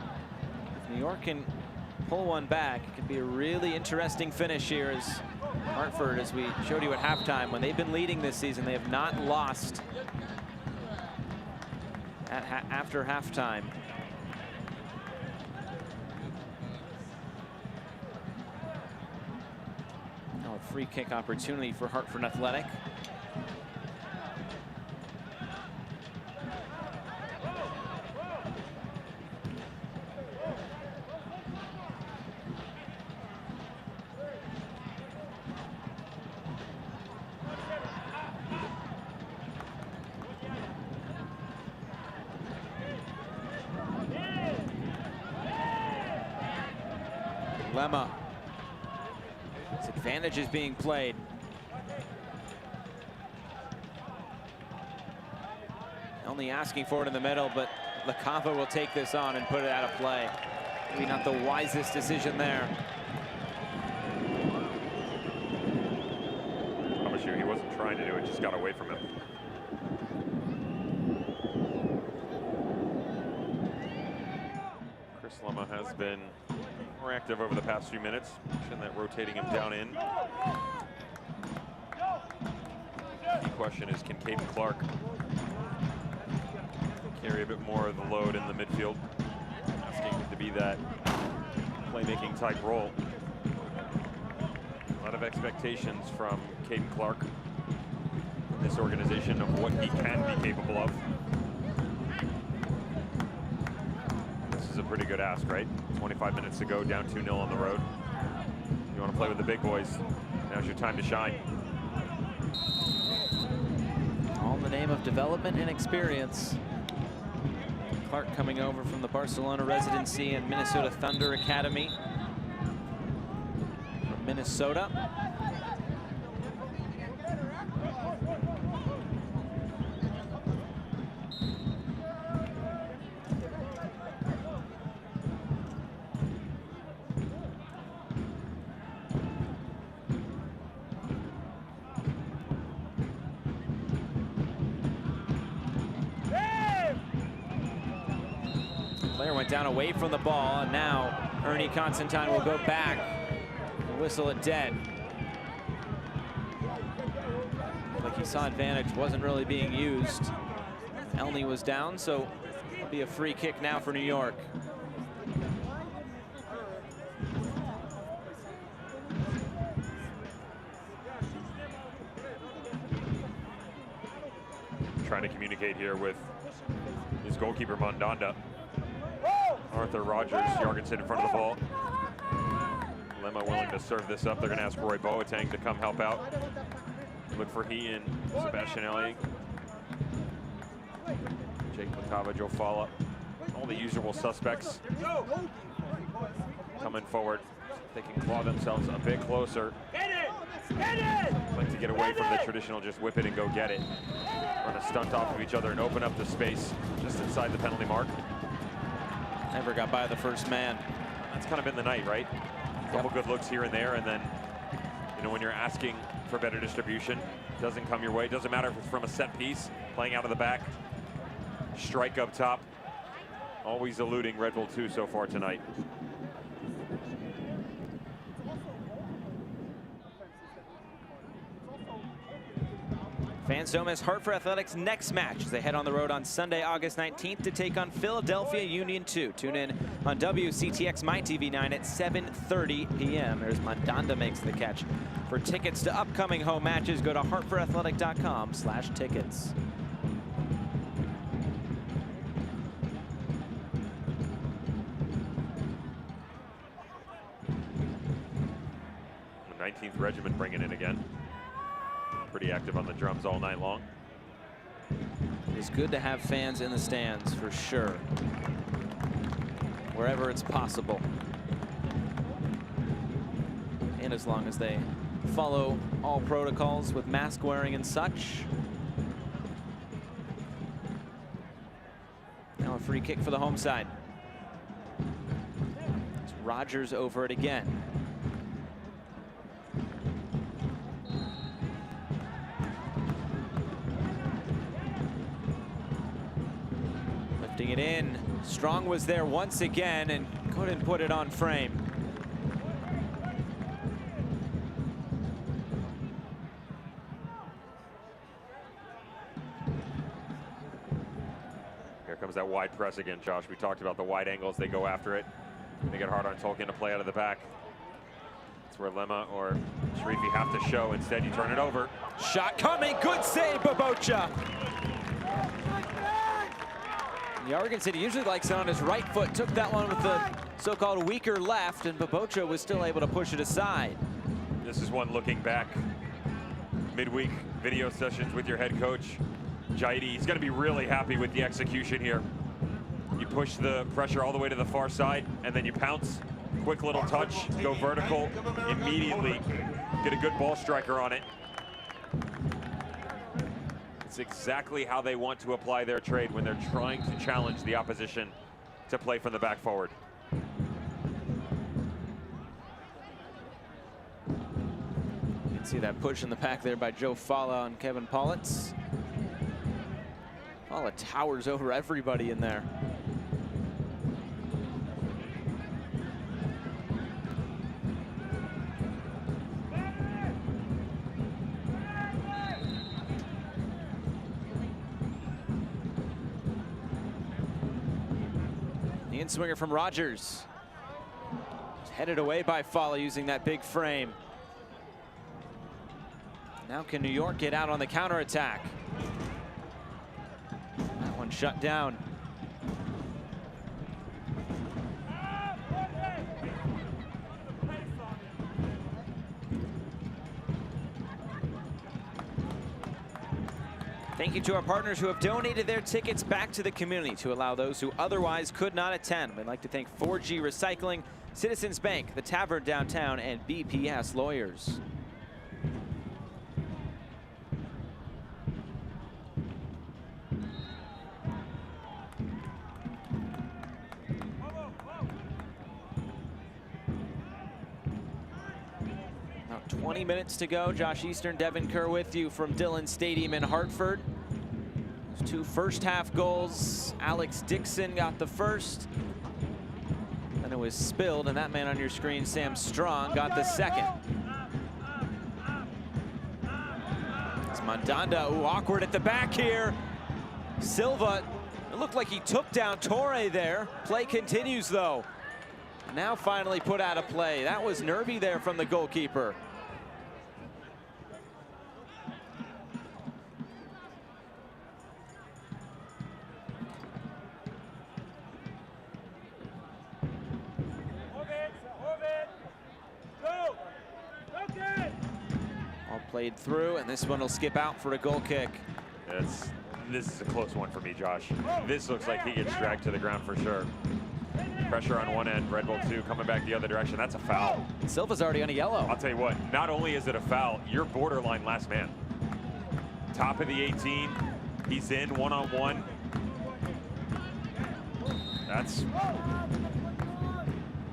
If New York can pull one back, it could be a really interesting finish here as Hartford, as we showed you at halftime, when they've been leading this season, they have not lost after halftime. Now a free kick opportunity for Hartford Athletic. Lemma. His advantage is being played. Only asking for it in the middle, but LaCava will take this on and put it out of play. Maybe not the wisest decision there.
I promise you, he wasn't trying to do it, just got away from him. Chris Lemma has been more active over the past few minutes, and that rotating him down in. Key question is, can Caden Clark carry a bit more of the load in the midfield? Asking him to be that playmaking type role. A lot of expectations from Caden Clark in this organization of what he can be capable of. This is a pretty good ask, right? 25 minutes to go, down 2-0 on the road. You want to play with the big boys, now's your time to shine.
All in the name of development and experience. Clark coming over from the Barcelona residency and Minnesota Thunder Academy from Minnesota. Player went down away from the ball, and now Ernie Constantine will go back and whistle it dead. Like he saw advantage wasn't really being used. Elney was down, so it'll be a free kick now for New York.
Trying to communicate here with his goalkeeper Mandanda. Arthur Rogers, Jorgensen in front of the ball. Lemma willing to serve this up. They're going to ask Roy Boateng to come help out. Look for he and Sebastianelli. Jake LaCava, Joe Falla. All the usual suspects coming forward. They can claw themselves a bit closer. Like to get away from the traditional just whip it and go get it. Run a stunt off of each other and open up the space just inside the penalty mark.
Never got by the first man.
That's kind of been the night, right? A couple good looks here and there, and then, you know, when you're asking for better distribution, doesn't come your way. Doesn't matter if it's from a set piece, playing out of the back, strike up top. Always eluding Red Bull 2 so far tonight.
Fans don't miss Hartford Athletics' next match as they head on the road on Sunday, August 19th to take on Philadelphia Union 2. Tune in on WCTX MyTV9 at 7:30 p.m. There's Mandanda makes the catch. For tickets to upcoming home matches, go to hartfordathletic.com/tickets.
The 19th Regiment bringing in again. Pretty active on the drums all night long.
It's good to have fans in the stands for sure, wherever it's possible, and as long as they follow all protocols with mask wearing and such. Now a free kick for the home side. It's Rogers over it again. Lifting it in. Strong was there once again and couldn't put it on frame.
Here comes that wide press again, Josh. We talked about the wide angles. They go after it. They get hard on Tolkien to play out of the back. That's where Lemma or Sharifi have to show. Instead, you turn it over.
Shot coming. Good save, Babocha. Jorgensen usually likes it on his right foot. Took that one with the so-called weaker left, and Babocha was still able to push it aside.
This is one looking back. Midweek video sessions with your head coach, Jaidi. He's going to be really happy with the execution here. You push the pressure all the way to the far side, and then you pounce. Quick little touch, go vertical, immediately get a good ball striker on it. It's exactly how they want to apply their trade when they're trying to challenge the opposition to play from the back forward.
You can see that push in the back there by Joe Falla on Kevin Politz. Falla towers over everybody in there. The in-swinger from Rogers. Headed away by Falla using that big frame. Now can New York get out on the counterattack? That one shut down. Thank you to our partners who have donated their tickets back to the community to allow those who otherwise could not attend. We'd like to thank 4G Recycling, Citizens Bank, the Tavern Downtown, and BPS Lawyers. Now 20 minutes to go. Josh Eastern, Devin Kerr with you from Dillon Stadium in Hartford. Those two first-half goals. Alex Dixon got the first. And it was spilled, and that man on your screen, Sam Strong, got the second. It's Mandanda, ooh, awkward at the back here. Silva, it looked like he took down Torre there. Play continues, though. Now finally put out of play. That was nervy there from the goalkeeper. All played through, and this one will skip out for a goal kick.
This is a close one for me, Josh. This looks like he gets dragged to the ground for sure. Pressure on one end, Red Bull 2 coming back the other direction. That's a foul.
Silva's already on a yellow.
I'll tell you what, not only is it a foul, you're borderline last man. Top of the 18, he's in one-on-one. That's,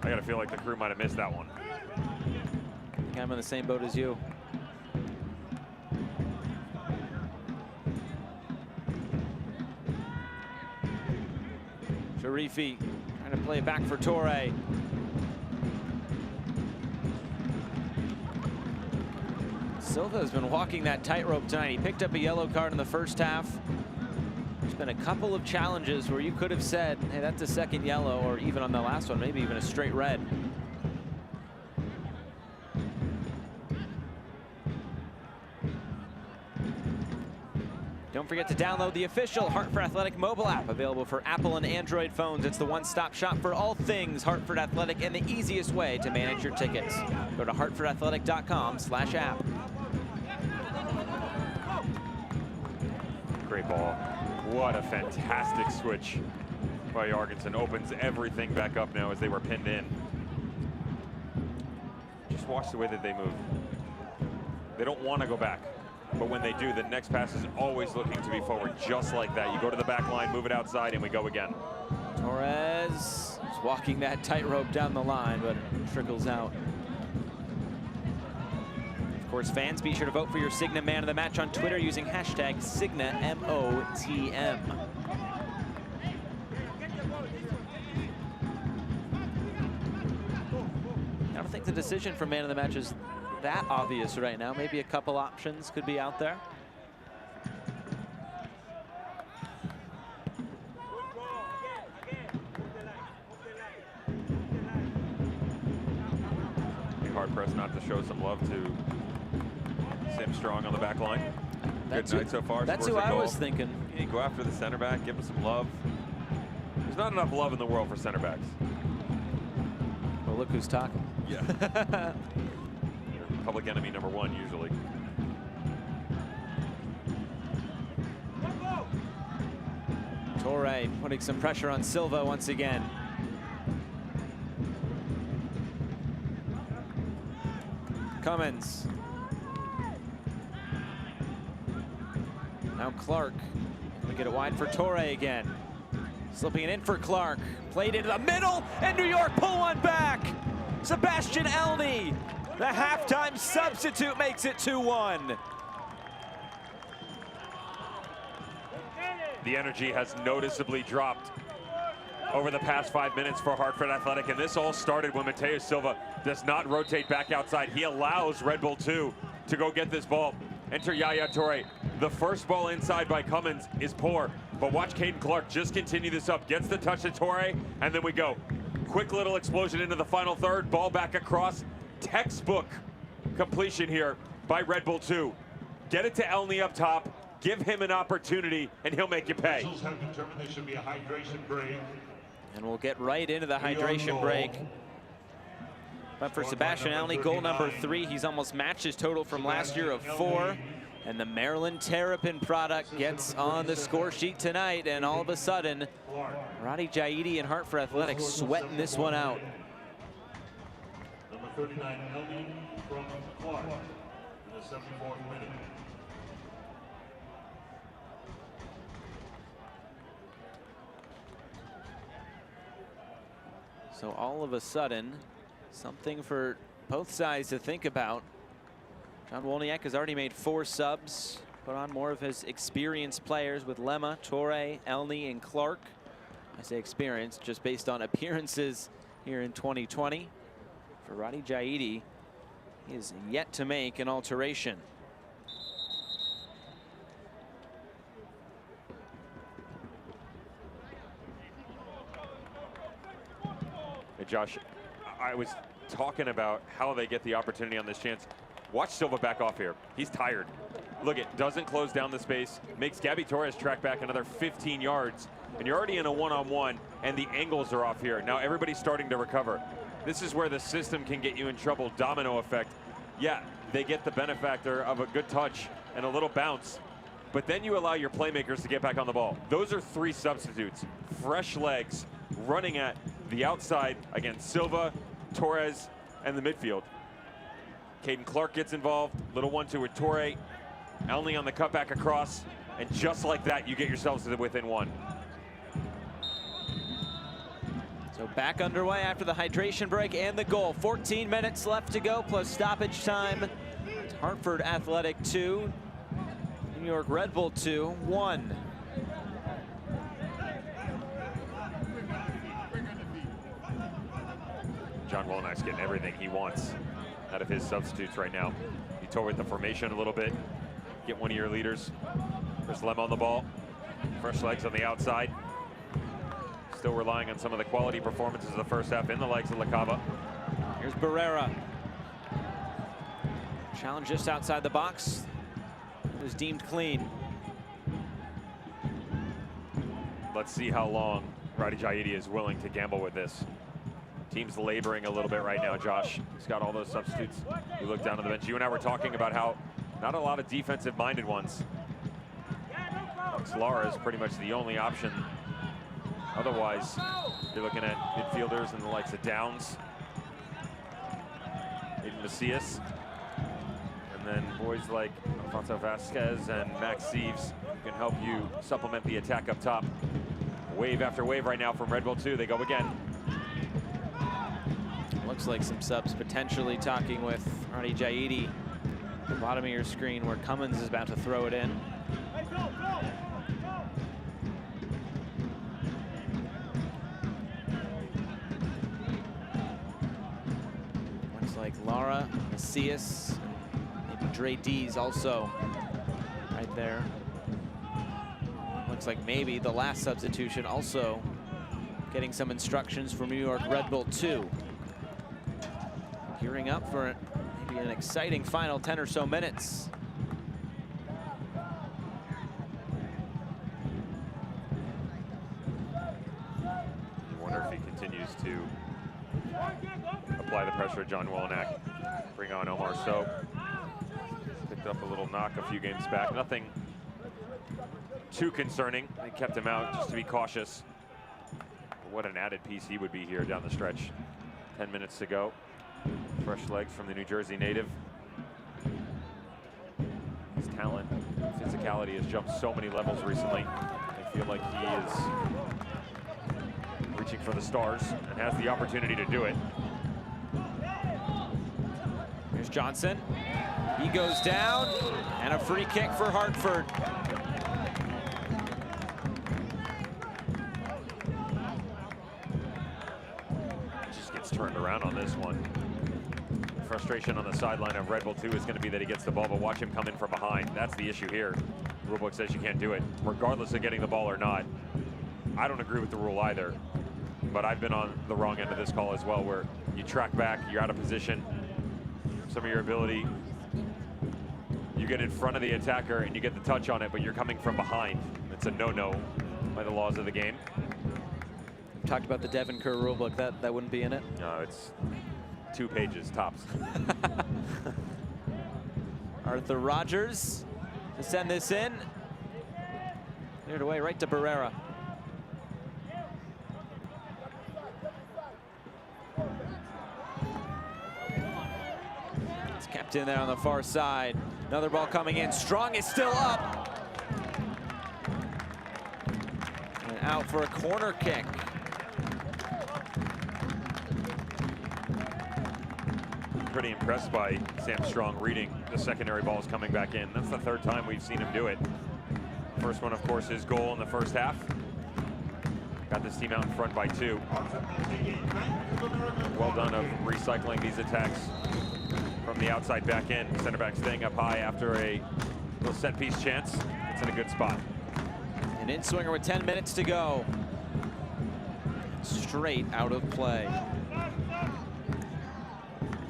I gotta feel like the crew might have missed that one.
I think I'm in the same boat as you. Sharifi trying to play it back for Torre. Silva has been walking that tightrope tonight. He picked up a yellow card in the first half. There's been a couple of challenges where you could have said, hey, that's a second yellow, or even on the last one, maybe even a straight red. Don't forget to download the official Hartford Athletic mobile app, available for Apple and Android phones. It's the one-stop shop for all things Hartford Athletic and the easiest way to manage your tickets. Go to hartfordathletic.com/app.
Great ball. What a fantastic switch by Jorgensen. Opens everything back up now as they were pinned in. Just watch the way that they move. They don't want to go back. But when they do, the next pass is always looking to be forward, just like that. You go to the back line, move it outside, and we go again.
Torres is walking that tightrope down the line, but it trickles out. Of course, fans, be sure to vote for your Cigna Man of the Match on Twitter using hashtag CignaMOTM. I don't think the decision for Man of the Match is that obvious right now. Maybe a couple options could be out there.
Be hard pressed not to show some love to Sam Strong on the back line. Good night so far.
That's who I was thinking.
You go after the center back, give him some love. There's not enough love in the world for center backs.
Well, look who's talking.
Yeah. Public enemy number one, usually.
Torre putting some pressure on Silva once again. Cummins. Now Clark. We get it wide for Torre again. Slipping it in for Clark. Played into the middle, and New York pull one back. Sebastian Elney, the halftime substitute, makes it 2-1.
The energy has noticeably dropped over the past 5 minutes for Hartford Athletic, and this all started when Mateus Silva does not rotate back outside. He allows Red Bull 2 to go get this ball. Enter Yaya Torre. The first ball inside by Cummins is poor, but watch Caden Clark just continue this up. Gets the touch to Torre, and then we go. Quick little explosion into the final third. Ball back across. Textbook completion here by Red Bull 2. Get it to Elney up top. Give him an opportunity, and he'll make you pay.
Officials have determined there should be a hydration break.
And we'll get right into the hydration break. But for Sebastian Elney, goal number 3, he's almost matched his total from last year of 4. And the Maryland Terrapin product gets on the score sheet tonight. And all of a sudden, Roddy Jaidi and Hartford Athletics sweating this one out.
Number 39, Elney from Clark, in the 74th minute.
So all of a sudden, something for both sides to think about. John Wolniak has already made 4 subs, put on more of his experienced players with Lemma, Torre, Elney, and Clark. I say experienced just based on appearances here in 2020. For Roddy Jaidi, he is yet to make an alteration.
Hey Josh, I was talking about how they get the opportunity on this chance. Watch Silva back off here. He's tired. Look, it doesn't close down the space, makes Gabby Torres track back another 15 yards, and you're already in a one-on-one, and the angles are off here. Now everybody's starting to recover. This is where the system can get you in trouble. Domino effect. Yeah, they get the benefactor of a good touch and a little bounce, but then you allow your playmakers to get back on the ball. Those are 3 substitutes. Fresh legs running at the outside against Silva, Torres, and the midfield. Caden Clark gets involved. Little 1-2 with Torre. Elney on the cutback across. And just like that, you get yourselves to within 1.
So back underway after the hydration break and the goal. 14 minutes left to go plus stoppage time. It's Hartford Athletic 2, New York Red Bull 2, 1.
John Wolniak's getting everything he wants out of his substitutes right now. He tore with the formation a little bit. Get one of your leaders. There's Lemma on the ball. Fresh legs on the outside. Still relying on some of the quality performances of the first half in the legs of LaCava.
Here's Barrera. Challenge just outside the box. It was deemed clean.
Let's see how long Roddy Jaidi is willing to gamble with this. Team's laboring a little bit right now, Josh. He's got all those substitutes. You look down to the bench. You and I were talking about how not a lot of defensive-minded ones. Lara is pretty much the only option. Otherwise, you're looking at midfielders and the likes of Downs, Aiden Macias, and then boys like Alfonso Vasquez and Max Sieves can help you supplement the attack up top. Wave after wave right now from Red Bull 2. They go again.
Looks like some subs potentially talking with Roddy Jaidi. The bottom of your screen where Cummins is about to throw it in. Looks like Lara, Macias, maybe Dre D's also right there. Looks like maybe the last substitution also getting some instructions from New York Red Bull 2. Gearing up for maybe an exciting final 10 or so minutes.
You wonder if he continues to apply the pressure of John Wolniak. Bring on Omar Soap. Picked up a little knock a few games back. Nothing too concerning. They kept him out just to be cautious. But what an added piece he would be here down the stretch. 10 minutes to go. Fresh legs from the New Jersey native. physicality has jumped so many levels recently. I feel like he is reaching for the stars and has the opportunity to do it.
Here's Johnson. He goes down, and a free kick for Hartford.
Just gets turned around on this one. Frustration on the sideline of Red Bull 2 is going to be that he gets the ball, but watch him come in from behind. That's the issue here. The rulebook says you can't do it, regardless of getting the ball or not. I don't agree with the rule either, but I've been on the wrong end of this call as well, where you track back, you're out of position, some of your ability, you get in front of the attacker and you get the touch on it, but you're coming from behind. It's a no-no by the laws of the game.
We've talked about the Devon Kerr rulebook. That wouldn't be in it?
No, it's 2 pages tops.
Arthur Rogers to send this in. Cleared away right to Barrera. It's kept in there on the far side. Another ball coming in. Strong is still up. And out for a corner kick.
Pretty impressed by Sam Strong reading the secondary balls coming back in. That's the 3rd time we've seen him do it. First one, of course, his goal in the first half. Got this team out in front by 2. Well done of recycling these attacks from the outside back in. Center back staying up high after a little set piece chance. It's in a good spot.
An in-swinger with 10 minutes to go. Straight out of play.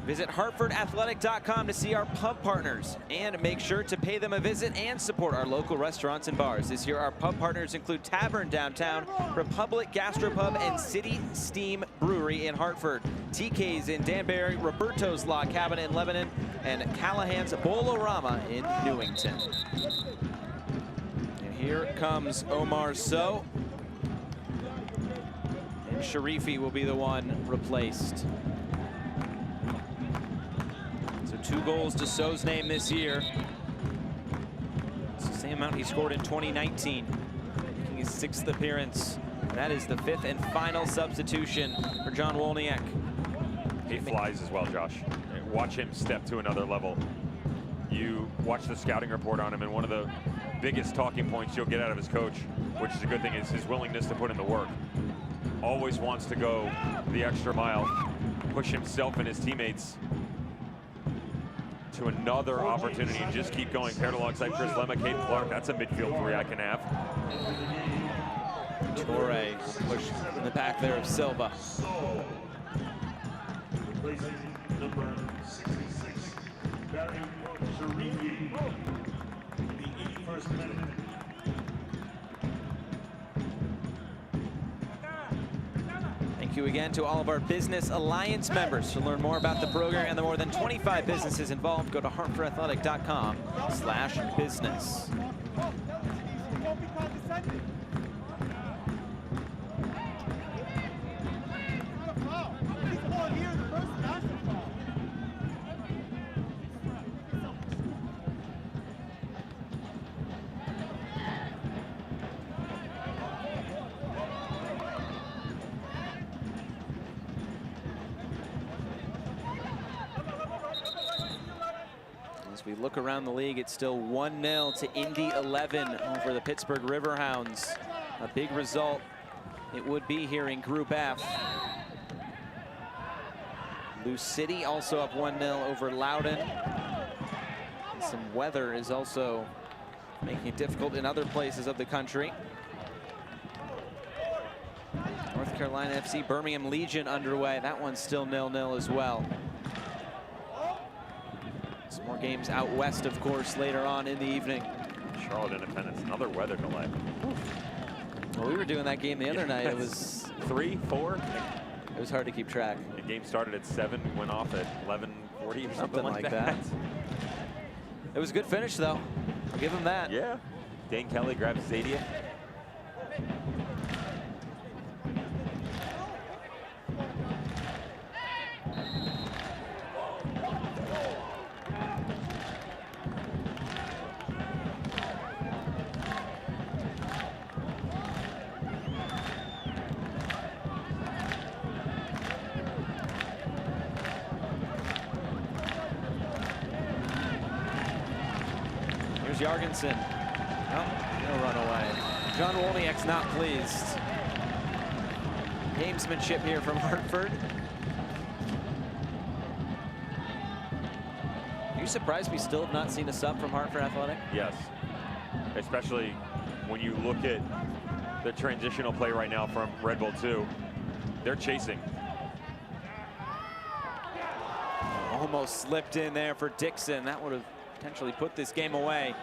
Visit HartfordAthletic.com to see our pub partners and make sure to pay them a visit and support our local restaurants and bars. This year, our pub partners include Tavern Downtown, Republic Gastropub, and City Steam Brewery in Hartford, TK's in Danbury, Roberto's Log Cabin in Lebanon, and Callahan's Bolorama in Newington. And here comes Omar Sow. And Sharifi will be the one replaced. 2 goals to Sow's name this year. It's the same amount he scored in 2019, making his 6th appearance. And that is the 5th and final substitution for John Wolniak.
He flies as well, Josh. Watch him step to another level. You watch the scouting report on him, and one of the biggest talking points you'll get out of his coach, which is a good thing, is his willingness to put in the work. Always wants to go the extra mile, push himself and his teammates to another opportunity and just keep going. Paired alongside Chris Lemma, Caden Clark. That's a midfield 3 I can have.
Torre pushed in the back there of Silva.
Replacing number 66, Barry Sharifi, in the 81st minute.
Thank you again to all of our Business Alliance members. To learn more about the program and the more than 25 businesses involved, go to HartfordAthletic.com/business. As we look around the league, it's still 1-0 to Indy 11 over the Pittsburgh Riverhounds. A big result it would be here in Group F. Lou City also up 1-0 over Loudoun. And some weather is also making it difficult in other places of the country. North Carolina FC Birmingham Legion underway. That one's still 0-0 as well. Some more games out west, of course, later on in the evening.
Charlotte Independence, another weather delay.
Well, we were doing that game the other night. It was
3, 4.
It was hard to keep track.
The game started at 7, went off at 11:40 or
something like that. It was a good finish, though. I'll give him that.
Yeah. Dane Kelly grabs Zadia.
Jorgensen. Nope, he'll run away. John Wolniak's not pleased. Gamesmanship here from Hartford. Are you surprised we still have not seen a sub from Hartford Athletic?
Yes, especially when you look at the transitional play right now from Red Bull 2. They're chasing.
Almost slipped in there for Dixon. That would have potentially put this game away.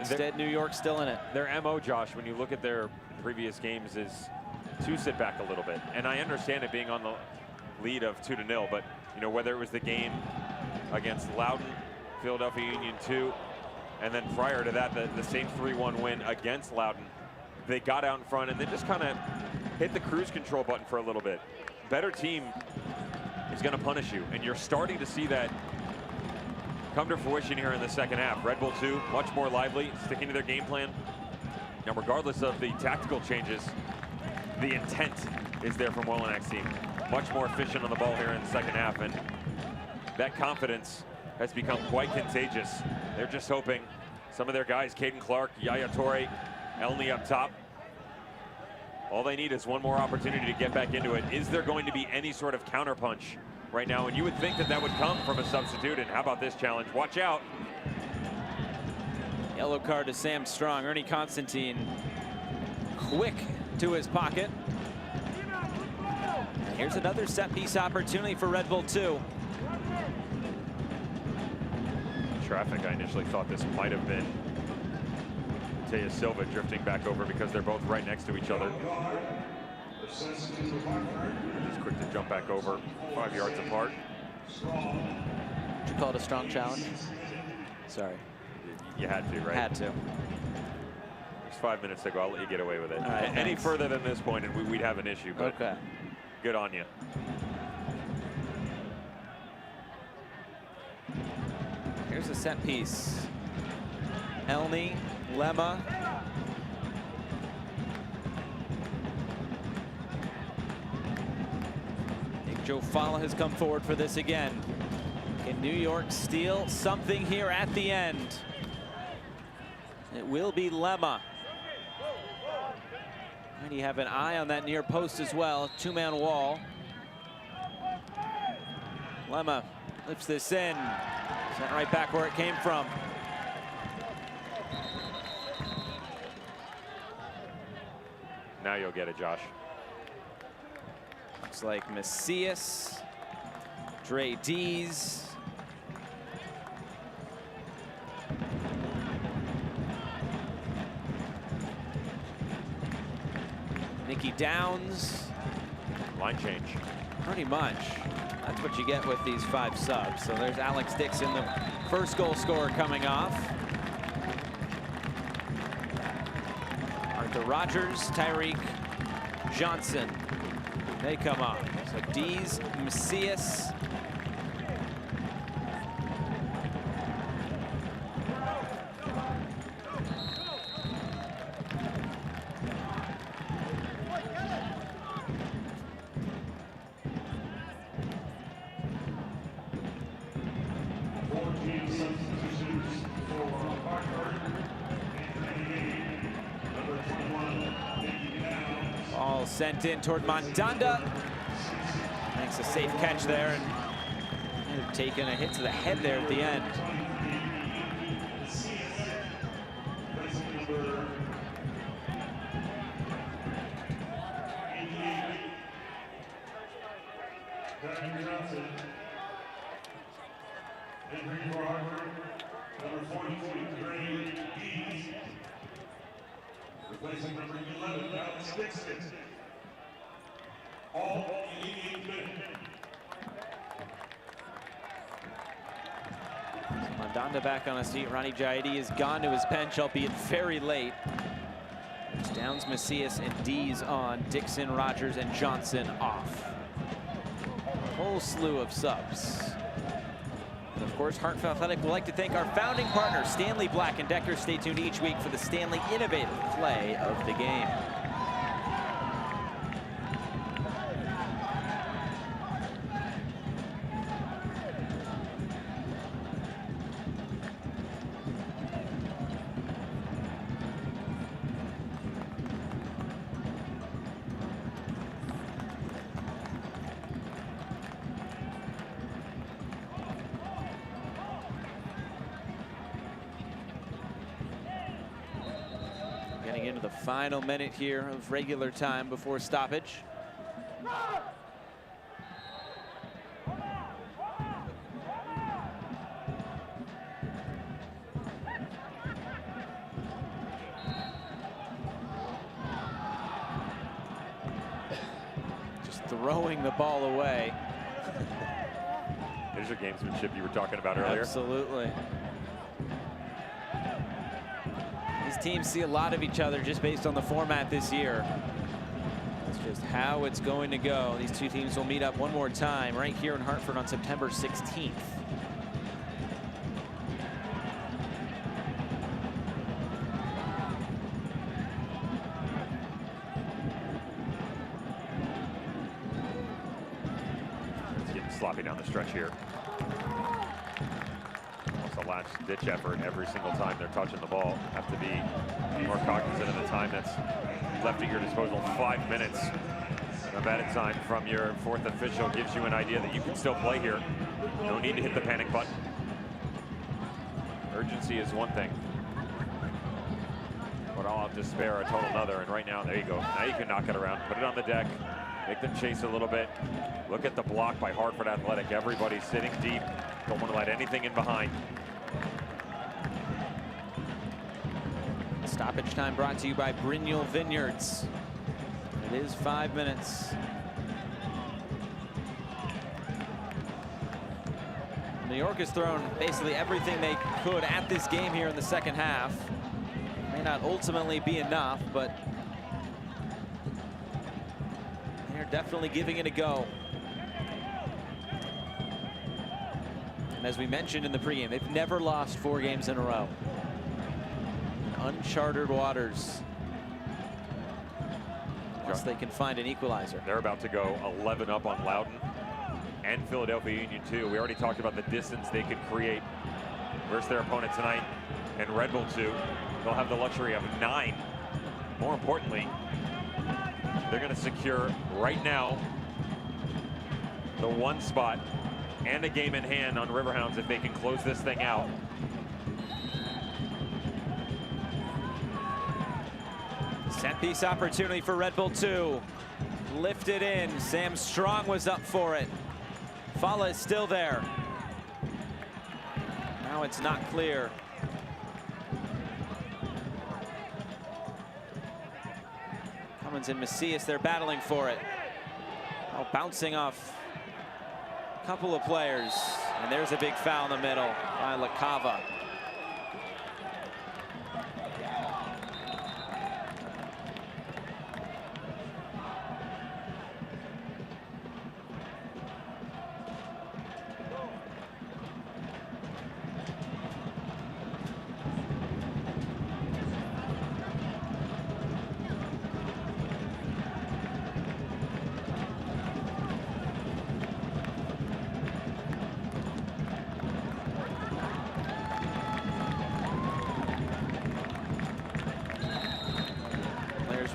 Instead, New York still in it.
Their MO, Josh, when you look at their previous games, is to sit back a little bit. And I understand it being on the lead of 2-0, but you know, whether it was the game against Loudoun, Philadelphia Union 2, and then prior to that, the same 3-1 win against Loudoun, they got out in front and then just kind of hit the cruise control button for a little bit. Better team is going to punish you, and you're starting to see that come to fruition here in the second half. Red Bull 2, much more lively, sticking to their game plan. Now, regardless of the tactical changes, the intent is there from Wolniak's team. Much more efficient on the ball here in the second half, and that confidence has become quite contagious. They're just hoping some of their guys, Caden Clark, Yaya Torre, Elney up top, all they need is one more opportunity to get back into it. Is there going to be any sort of counterpunch right now? And you would think that that would come from a substitute. And how about this challenge? Watch out.
Yellow card to Sam Strong. Ernie Constantine quick to his pocket. And here's another set piece opportunity for Red Bull 2.
Traffic, I initially thought this might have been Taya Silva drifting back over because they're both right next to each other. Just quick to jump back over, 5 yards apart.
Did you call it a strong challenge? Sorry.
You had to, right?
Had to.
There's 5 minutes to go. I'll let you get away with it.
All right,
any further than this point, and we'd have an issue. But
okay.
Good on you.
Here's a set piece. Elney, Lemma. Joe Fala has come forward for this again. Can New York steal something here at the end? It will be Lemma. And you have an eye on that near post as well. Two-man wall. Lemma lifts this in. Sent right back where it came from.
Now you'll get it, Josh.
Looks like Macias, Dre Dees. Nicky Downs.
Line change.
Pretty much. That's what you get with these 5 subs. So there's Alex Dixon, the first goal scorer coming off. Arthur Rogers, Tyreek Johnson. They come on. So Dees, Macias. Ball sent in toward Mandanda. Makes a safe catch there, and they've taken a hit to the head there at the end.
Replacing number 11, Alex Dixon. All 88 minutes.
Mandanda back on his feet. Ronnie Jaidi is gone to his bench, albeit very late. It's Downs, Macias, and Dees on. Dixon, Rogers, and Johnson off. A whole slew of subs. And of course, Hartford Athletic would like to thank our founding partner, Stanley Black & Decker. Stay tuned each week for the Stanley Innovative Play of the Game. Getting into the final minute here of regular time before stoppage. Just throwing the ball away.
There's your gamesmanship you were talking about earlier.
Absolutely. These teams see a lot of each other just based on the format this year. That's just how it's going to go. These two teams will meet up one more time right here in Hartford on September 16th.
It's getting sloppy down the stretch here. Almost a last-ditch effort every single time they're touching the ball. Have to be more cognizant of the time that's left at your disposal. 5 minutes of added time from your fourth official gives you an idea that you can still play here. No need to hit the panic button. Urgency is one thing, but all out despair a total another. And right now, there you go. Now you can knock it around, put it on the deck, make them chase a little bit. Look at the block by Hartford Athletic. Everybody's sitting deep. Don't want to let anything in behind.
Stoppage time brought to you by Brignoll Vineyards. It is 5 minutes. New York has thrown basically everything they could at this game here in the second half. May not ultimately be enough, but they're definitely giving it a go. And as we mentioned in the pregame, they've never lost 4 games in a row. Uncharted waters. Unless they can find an equalizer.
They're about to go 11 up on Loudoun and Philadelphia Union too. We already talked about the distance they could create versus their opponent tonight. And Red Bull 2, they'll have the luxury of 9. More importantly, they're going to secure right now the 1 spot and a game in hand on Riverhounds if they can close this thing out.
Set piece opportunity for Red Bull 2. Lifted in. Sam Strong was up for it. Fala is still there. Now it's not clear. Cummins and Macias, they're battling for it. Oh, bouncing off a couple of players. And there's a big foul in the middle by LaCava.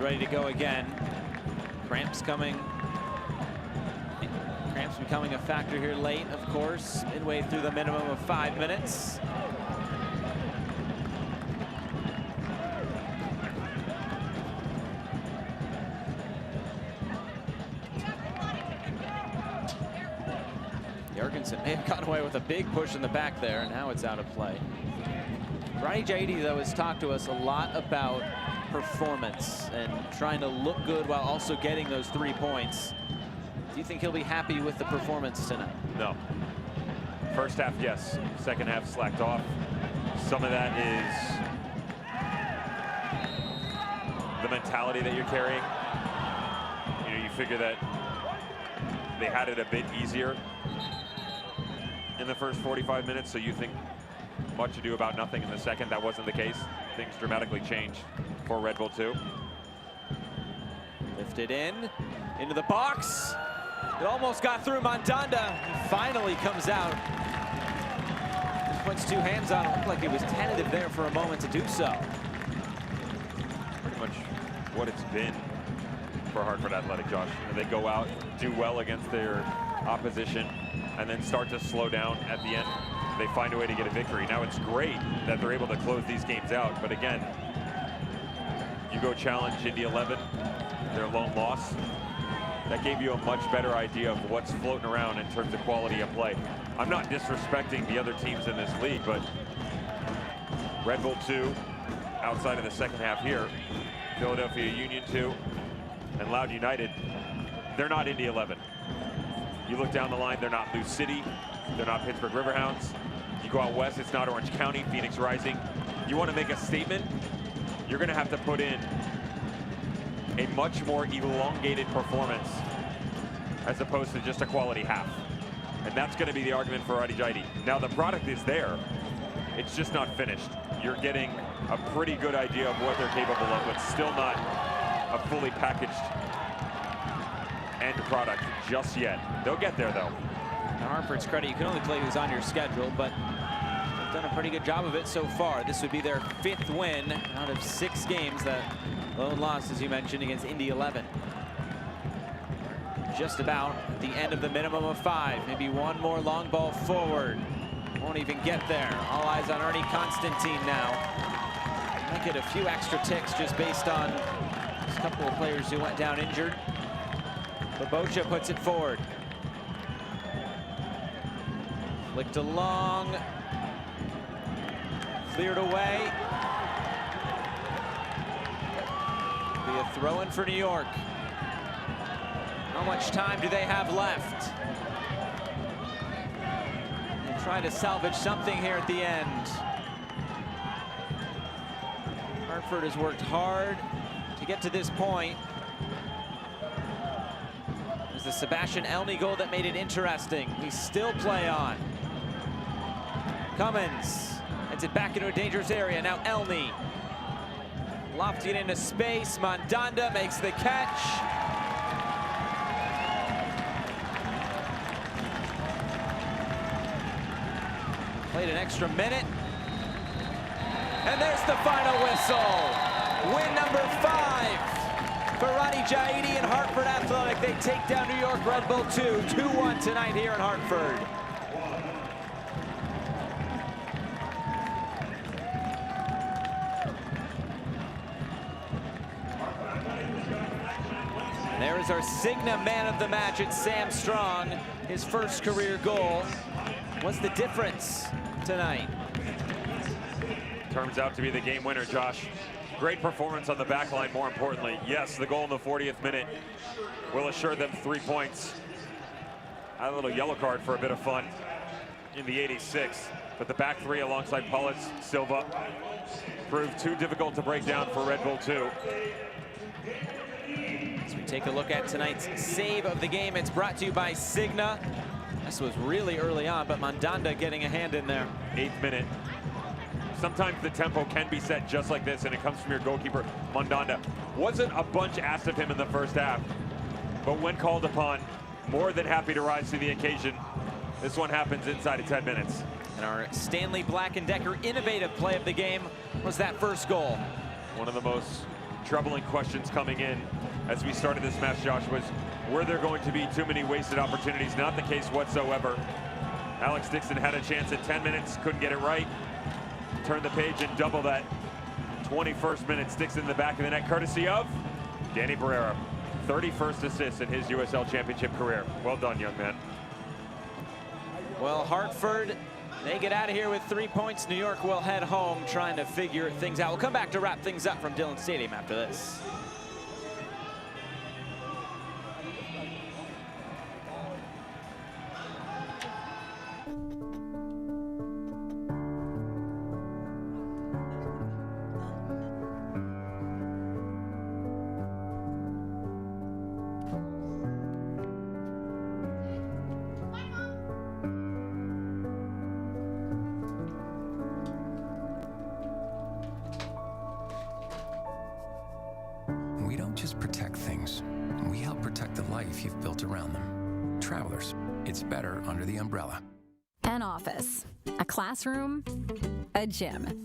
Ready to go again. Cramps coming. Cramps becoming a factor here late, of course. Midway through the minimum of 5 minutes. Jorgensen may have gotten away with a big push in the back there, and now it's out of play. Ronnie Jaidi, though, has talked to us a lot about performance and trying to look good while also getting those 3 points. Do you think he'll be happy with the performance tonight?
No. First half, yes. Second half slacked off. Some of that is the mentality that you're carrying. You know, you figure that they had it a bit easier in the first 45 minutes, so you think much ado about nothing in the second. That wasn't the case. Things dramatically changed for Red Bull 2.
Lifted into the box. It almost got through Mandanda. He finally comes out. Just puts 2 hands on it. Looked like he was tentative there for a moment to do so.
Pretty much what it's been for Hartford Athletic, Josh. You know, they go out, do well against their opposition, and then start to slow down at the end. They find a way to get a victory. Now it's great that they're able to close these games out, but again, You go challenge Indy 11, their lone loss. That gave you a much better idea of what's floating around in terms of quality of play. I'm not disrespecting the other teams in this league, but Red Bull 2, outside of the second half here, Philadelphia Union 2, and Loud United, they're not Indy 11. You look down the line, they're not Lou City, they're not Pittsburgh Riverhounds. You go out west, it's not Orange County, Phoenix Rising. You want to make a statement, you're going to have to put in a much more elongated performance as opposed to just a quality half. And that's going to be the argument for Adi Jaidi. Now the product is there, it's just not finished. You're getting a pretty good idea of what they're capable of, but still not a fully packaged end product just yet. They'll get there though.
To Hartford's credit, you can only play who's on your schedule, but they've done a pretty good job of it so far. This would be their 5th win out of 6 games. That lone loss, as you mentioned, against Indy 11. Just about at the end of the minimum of 5. Maybe one more long ball forward. Won't even get there. All eyes on Ernie Constantine now. Might get a few extra ticks just based on a couple of players who went down injured. But Bocha puts it forward. Flicked along. Cleared away. Be a throw-in for New York. How much time do they have left? They try to salvage something here at the end. Hartford has worked hard to get to this point. It was the Sebastian Elney goal that made it interesting. We still play on. Cummins heads it back into a dangerous area. Now Elney. Lofting it into space. Mandanda makes the catch. Played an extra minute. And there's the final whistle. Win number 5 for Adi Jaidi and Hartford Athletic. They take down New York Red Bull 2, 2-1 tonight here in Hartford. And there is our Cigna man of the match. It's Sam Strong, his first career goal. What's the difference tonight?
Turns out to be the game winner, Josh. Great performance on the back line, more importantly. Yes, the goal in the 40th minute will assure them 3 points. A little yellow card for a bit of fun in the 86th. But the back 3 alongside Politz, Silva proved too difficult to break down for Red Bull 2.
As we take a look at tonight's save of the game, it's brought to you by Cigna. This was really early on, but Mandanda getting a hand in there.
8th minute. Sometimes the tempo can be set just like this, and it comes from your goalkeeper, Mandanda. Wasn't a bunch asked of him in the first half, but when called upon, more than happy to rise to the occasion. This one happens inside of 10 minutes.
And our Stanley Black & Decker innovative play of the game was that first goal.
One of the most troubling questions coming in as we started this match, Josh, was were there going to be too many wasted opportunities? Not the case whatsoever. Alex Dixon had a chance at 10 minutes, couldn't get it right. Turn the page and double that. 21st minute, sticks in the back of the net, courtesy of Danny Barrera. 31st assist in his USL Championship career. Well done, young man.
Well, Hartford, they get out of here with 3 points. New York will head home trying to figure things out. We'll come back to wrap things up from Dillon Stadium after this.
We don't just protect things. We help protect the life you've built around them. Travelers, it's better under the umbrella.
An office, a classroom, a gym.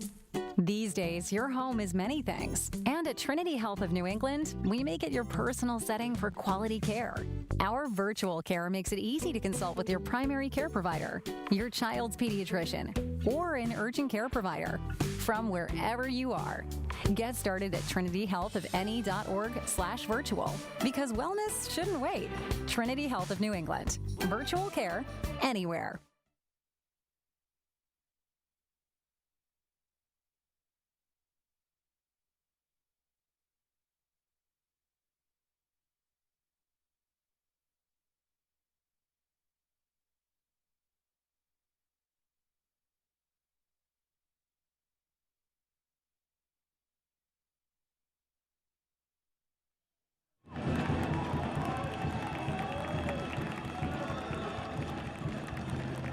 These days, your home is many things. And at Trinity Health of New England, we make it your personal setting for quality care. Our virtual care makes it easy to consult with your primary care provider, your child's pediatrician, or an urgent care provider from wherever you are. Get started at trinityhealthofne.org/virtual because wellness shouldn't wait. Trinity Health of New England. Virtual care anywhere.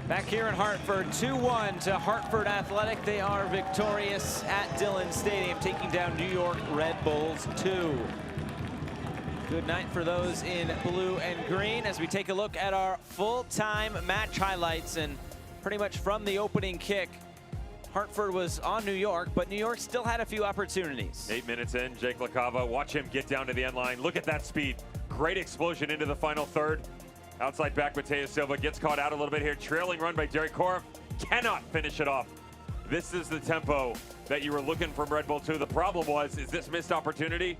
Back here in Hartford, 2-1 to Hartford Athletic. They are victorious at Dillon Stadium, taking down New York Red Bulls 2. Good night for those in blue and green as we take a look at our full-time match highlights. And pretty much from the opening kick, Hartford was on New York, but New York still had a few opportunities.
8 minutes in, Jake LaCava, watch him get down to the end line. Look at that speed. Great explosion into the final third. Outside back, Mateo Silva gets caught out a little bit here. Trailing run by Derek Korf. Cannot finish it off. This is the tempo that you were looking from Red Bull 2. The problem is this missed opportunity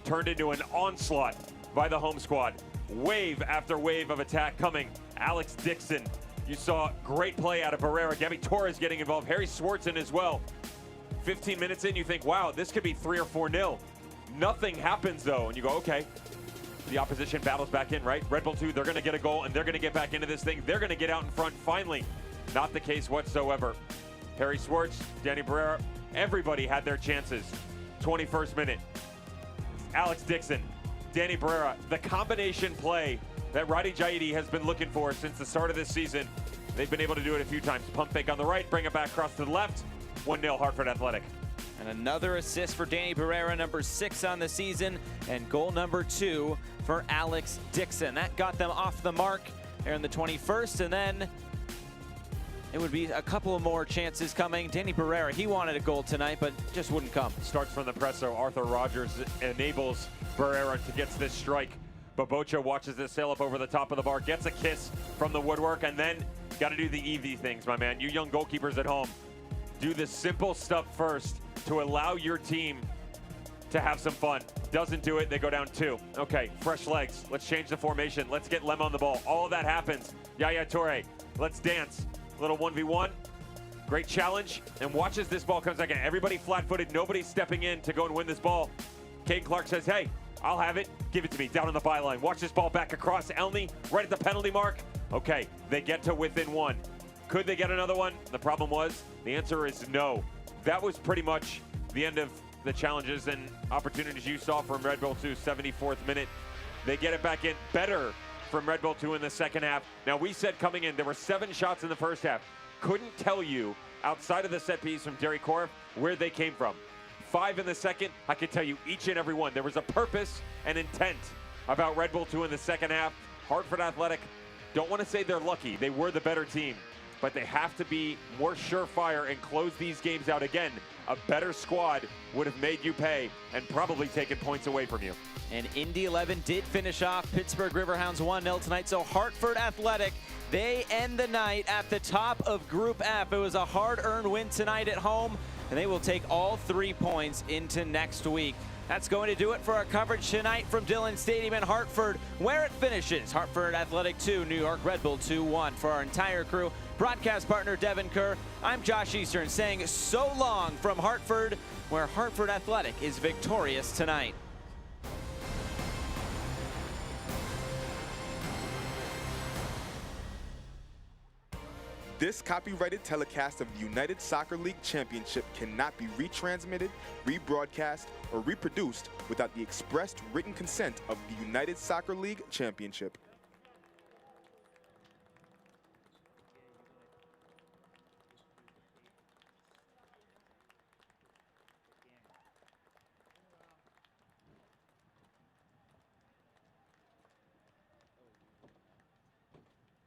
turned into an onslaught by the home squad. Wave after wave of attack coming. Alex Dixon. You saw great play out of Barrera. Gabby Torres getting involved. Harry Swartzen as well. 15 minutes in, you think, wow, this could be 3 or 4-0. Nothing happens, though, and you go, okay. The opposition battles back in, right? Red Bull 2, they're going to get a goal, and they're going to get back into this thing. They're going to get out in front finally. Not the case whatsoever. Harry Swartz, Danny Barrera, everybody had their chances. 21st minute. Alex Dixon, Danny Barrera, the combination play that Roddy Jaidi has been looking for since the start of this season. They've been able to do it a few times. Pump fake on the right, bring it back across to the left. 1-0 Hartford Athletic.
And another assist for Danny Barrera, number 6 on the season, and goal number 2 for Alex Dixon. That got them off the mark here in the 21st, and then it would be a couple of more chances coming. Danny Barrera, he wanted a goal tonight, but just wouldn't come.
Starts from the press, so Arthur Rogers enables Barrera to get this strike. Babocha watches this sail up over the top of the bar, gets a kiss from the woodwork, and then got to do the easy things, my man. You young goalkeepers at home, do the simple stuff first to allow your team to have some fun. Doesn't do it, they go down 2. Okay, fresh legs. Let's change the formation. Let's get Lem on the ball. All of that happens. Yaya Toure, let's dance. Little 1v1. Great challenge. And watch as this ball comes back in. Everybody flat-footed. Nobody stepping in to go and win this ball. Caden Clark says, hey, I'll have it. Give it to me down on the byline. Watch this ball back across. Elney right at the penalty mark. Okay, they get to within 1. Could they get another one? The problem was, the answer is no. That was pretty much the end of the challenges and opportunities you saw from Red Bull 2, 74th minute. They get it back in better from Red Bull 2 in the second half. Now, we said coming in, there were 7 shots in the first half. Couldn't tell you, outside of the set piece from Derek Korf, where they came from. 5 in the second, I could tell you each and every one. There was a purpose and intent about Red Bull 2 in the second half. Hartford Athletic, don't want to say they're lucky. They were the better team. But they have to be more surefire and close these games out. Again, a better squad would have made you pay and probably taken points away from you.
And Indy 11 did finish off Pittsburgh Riverhounds 1-0 tonight. So Hartford Athletic, they end the night at the top of Group F. It was a hard-earned win tonight at home, and they will take all 3 points into next week. That's going to do it for our coverage tonight from Dillon Stadium in Hartford, where it finishes. Hartford Athletic 2, New York Red Bull 2-1. For our entire crew, broadcast partner Devin Kerr, I'm Josh Eastern saying so long from Hartford, where Hartford Athletic is victorious tonight.
This copyrighted telecast of the United Soccer League Championship cannot be retransmitted, rebroadcast, or reproduced without the expressed written consent of the United Soccer League Championship.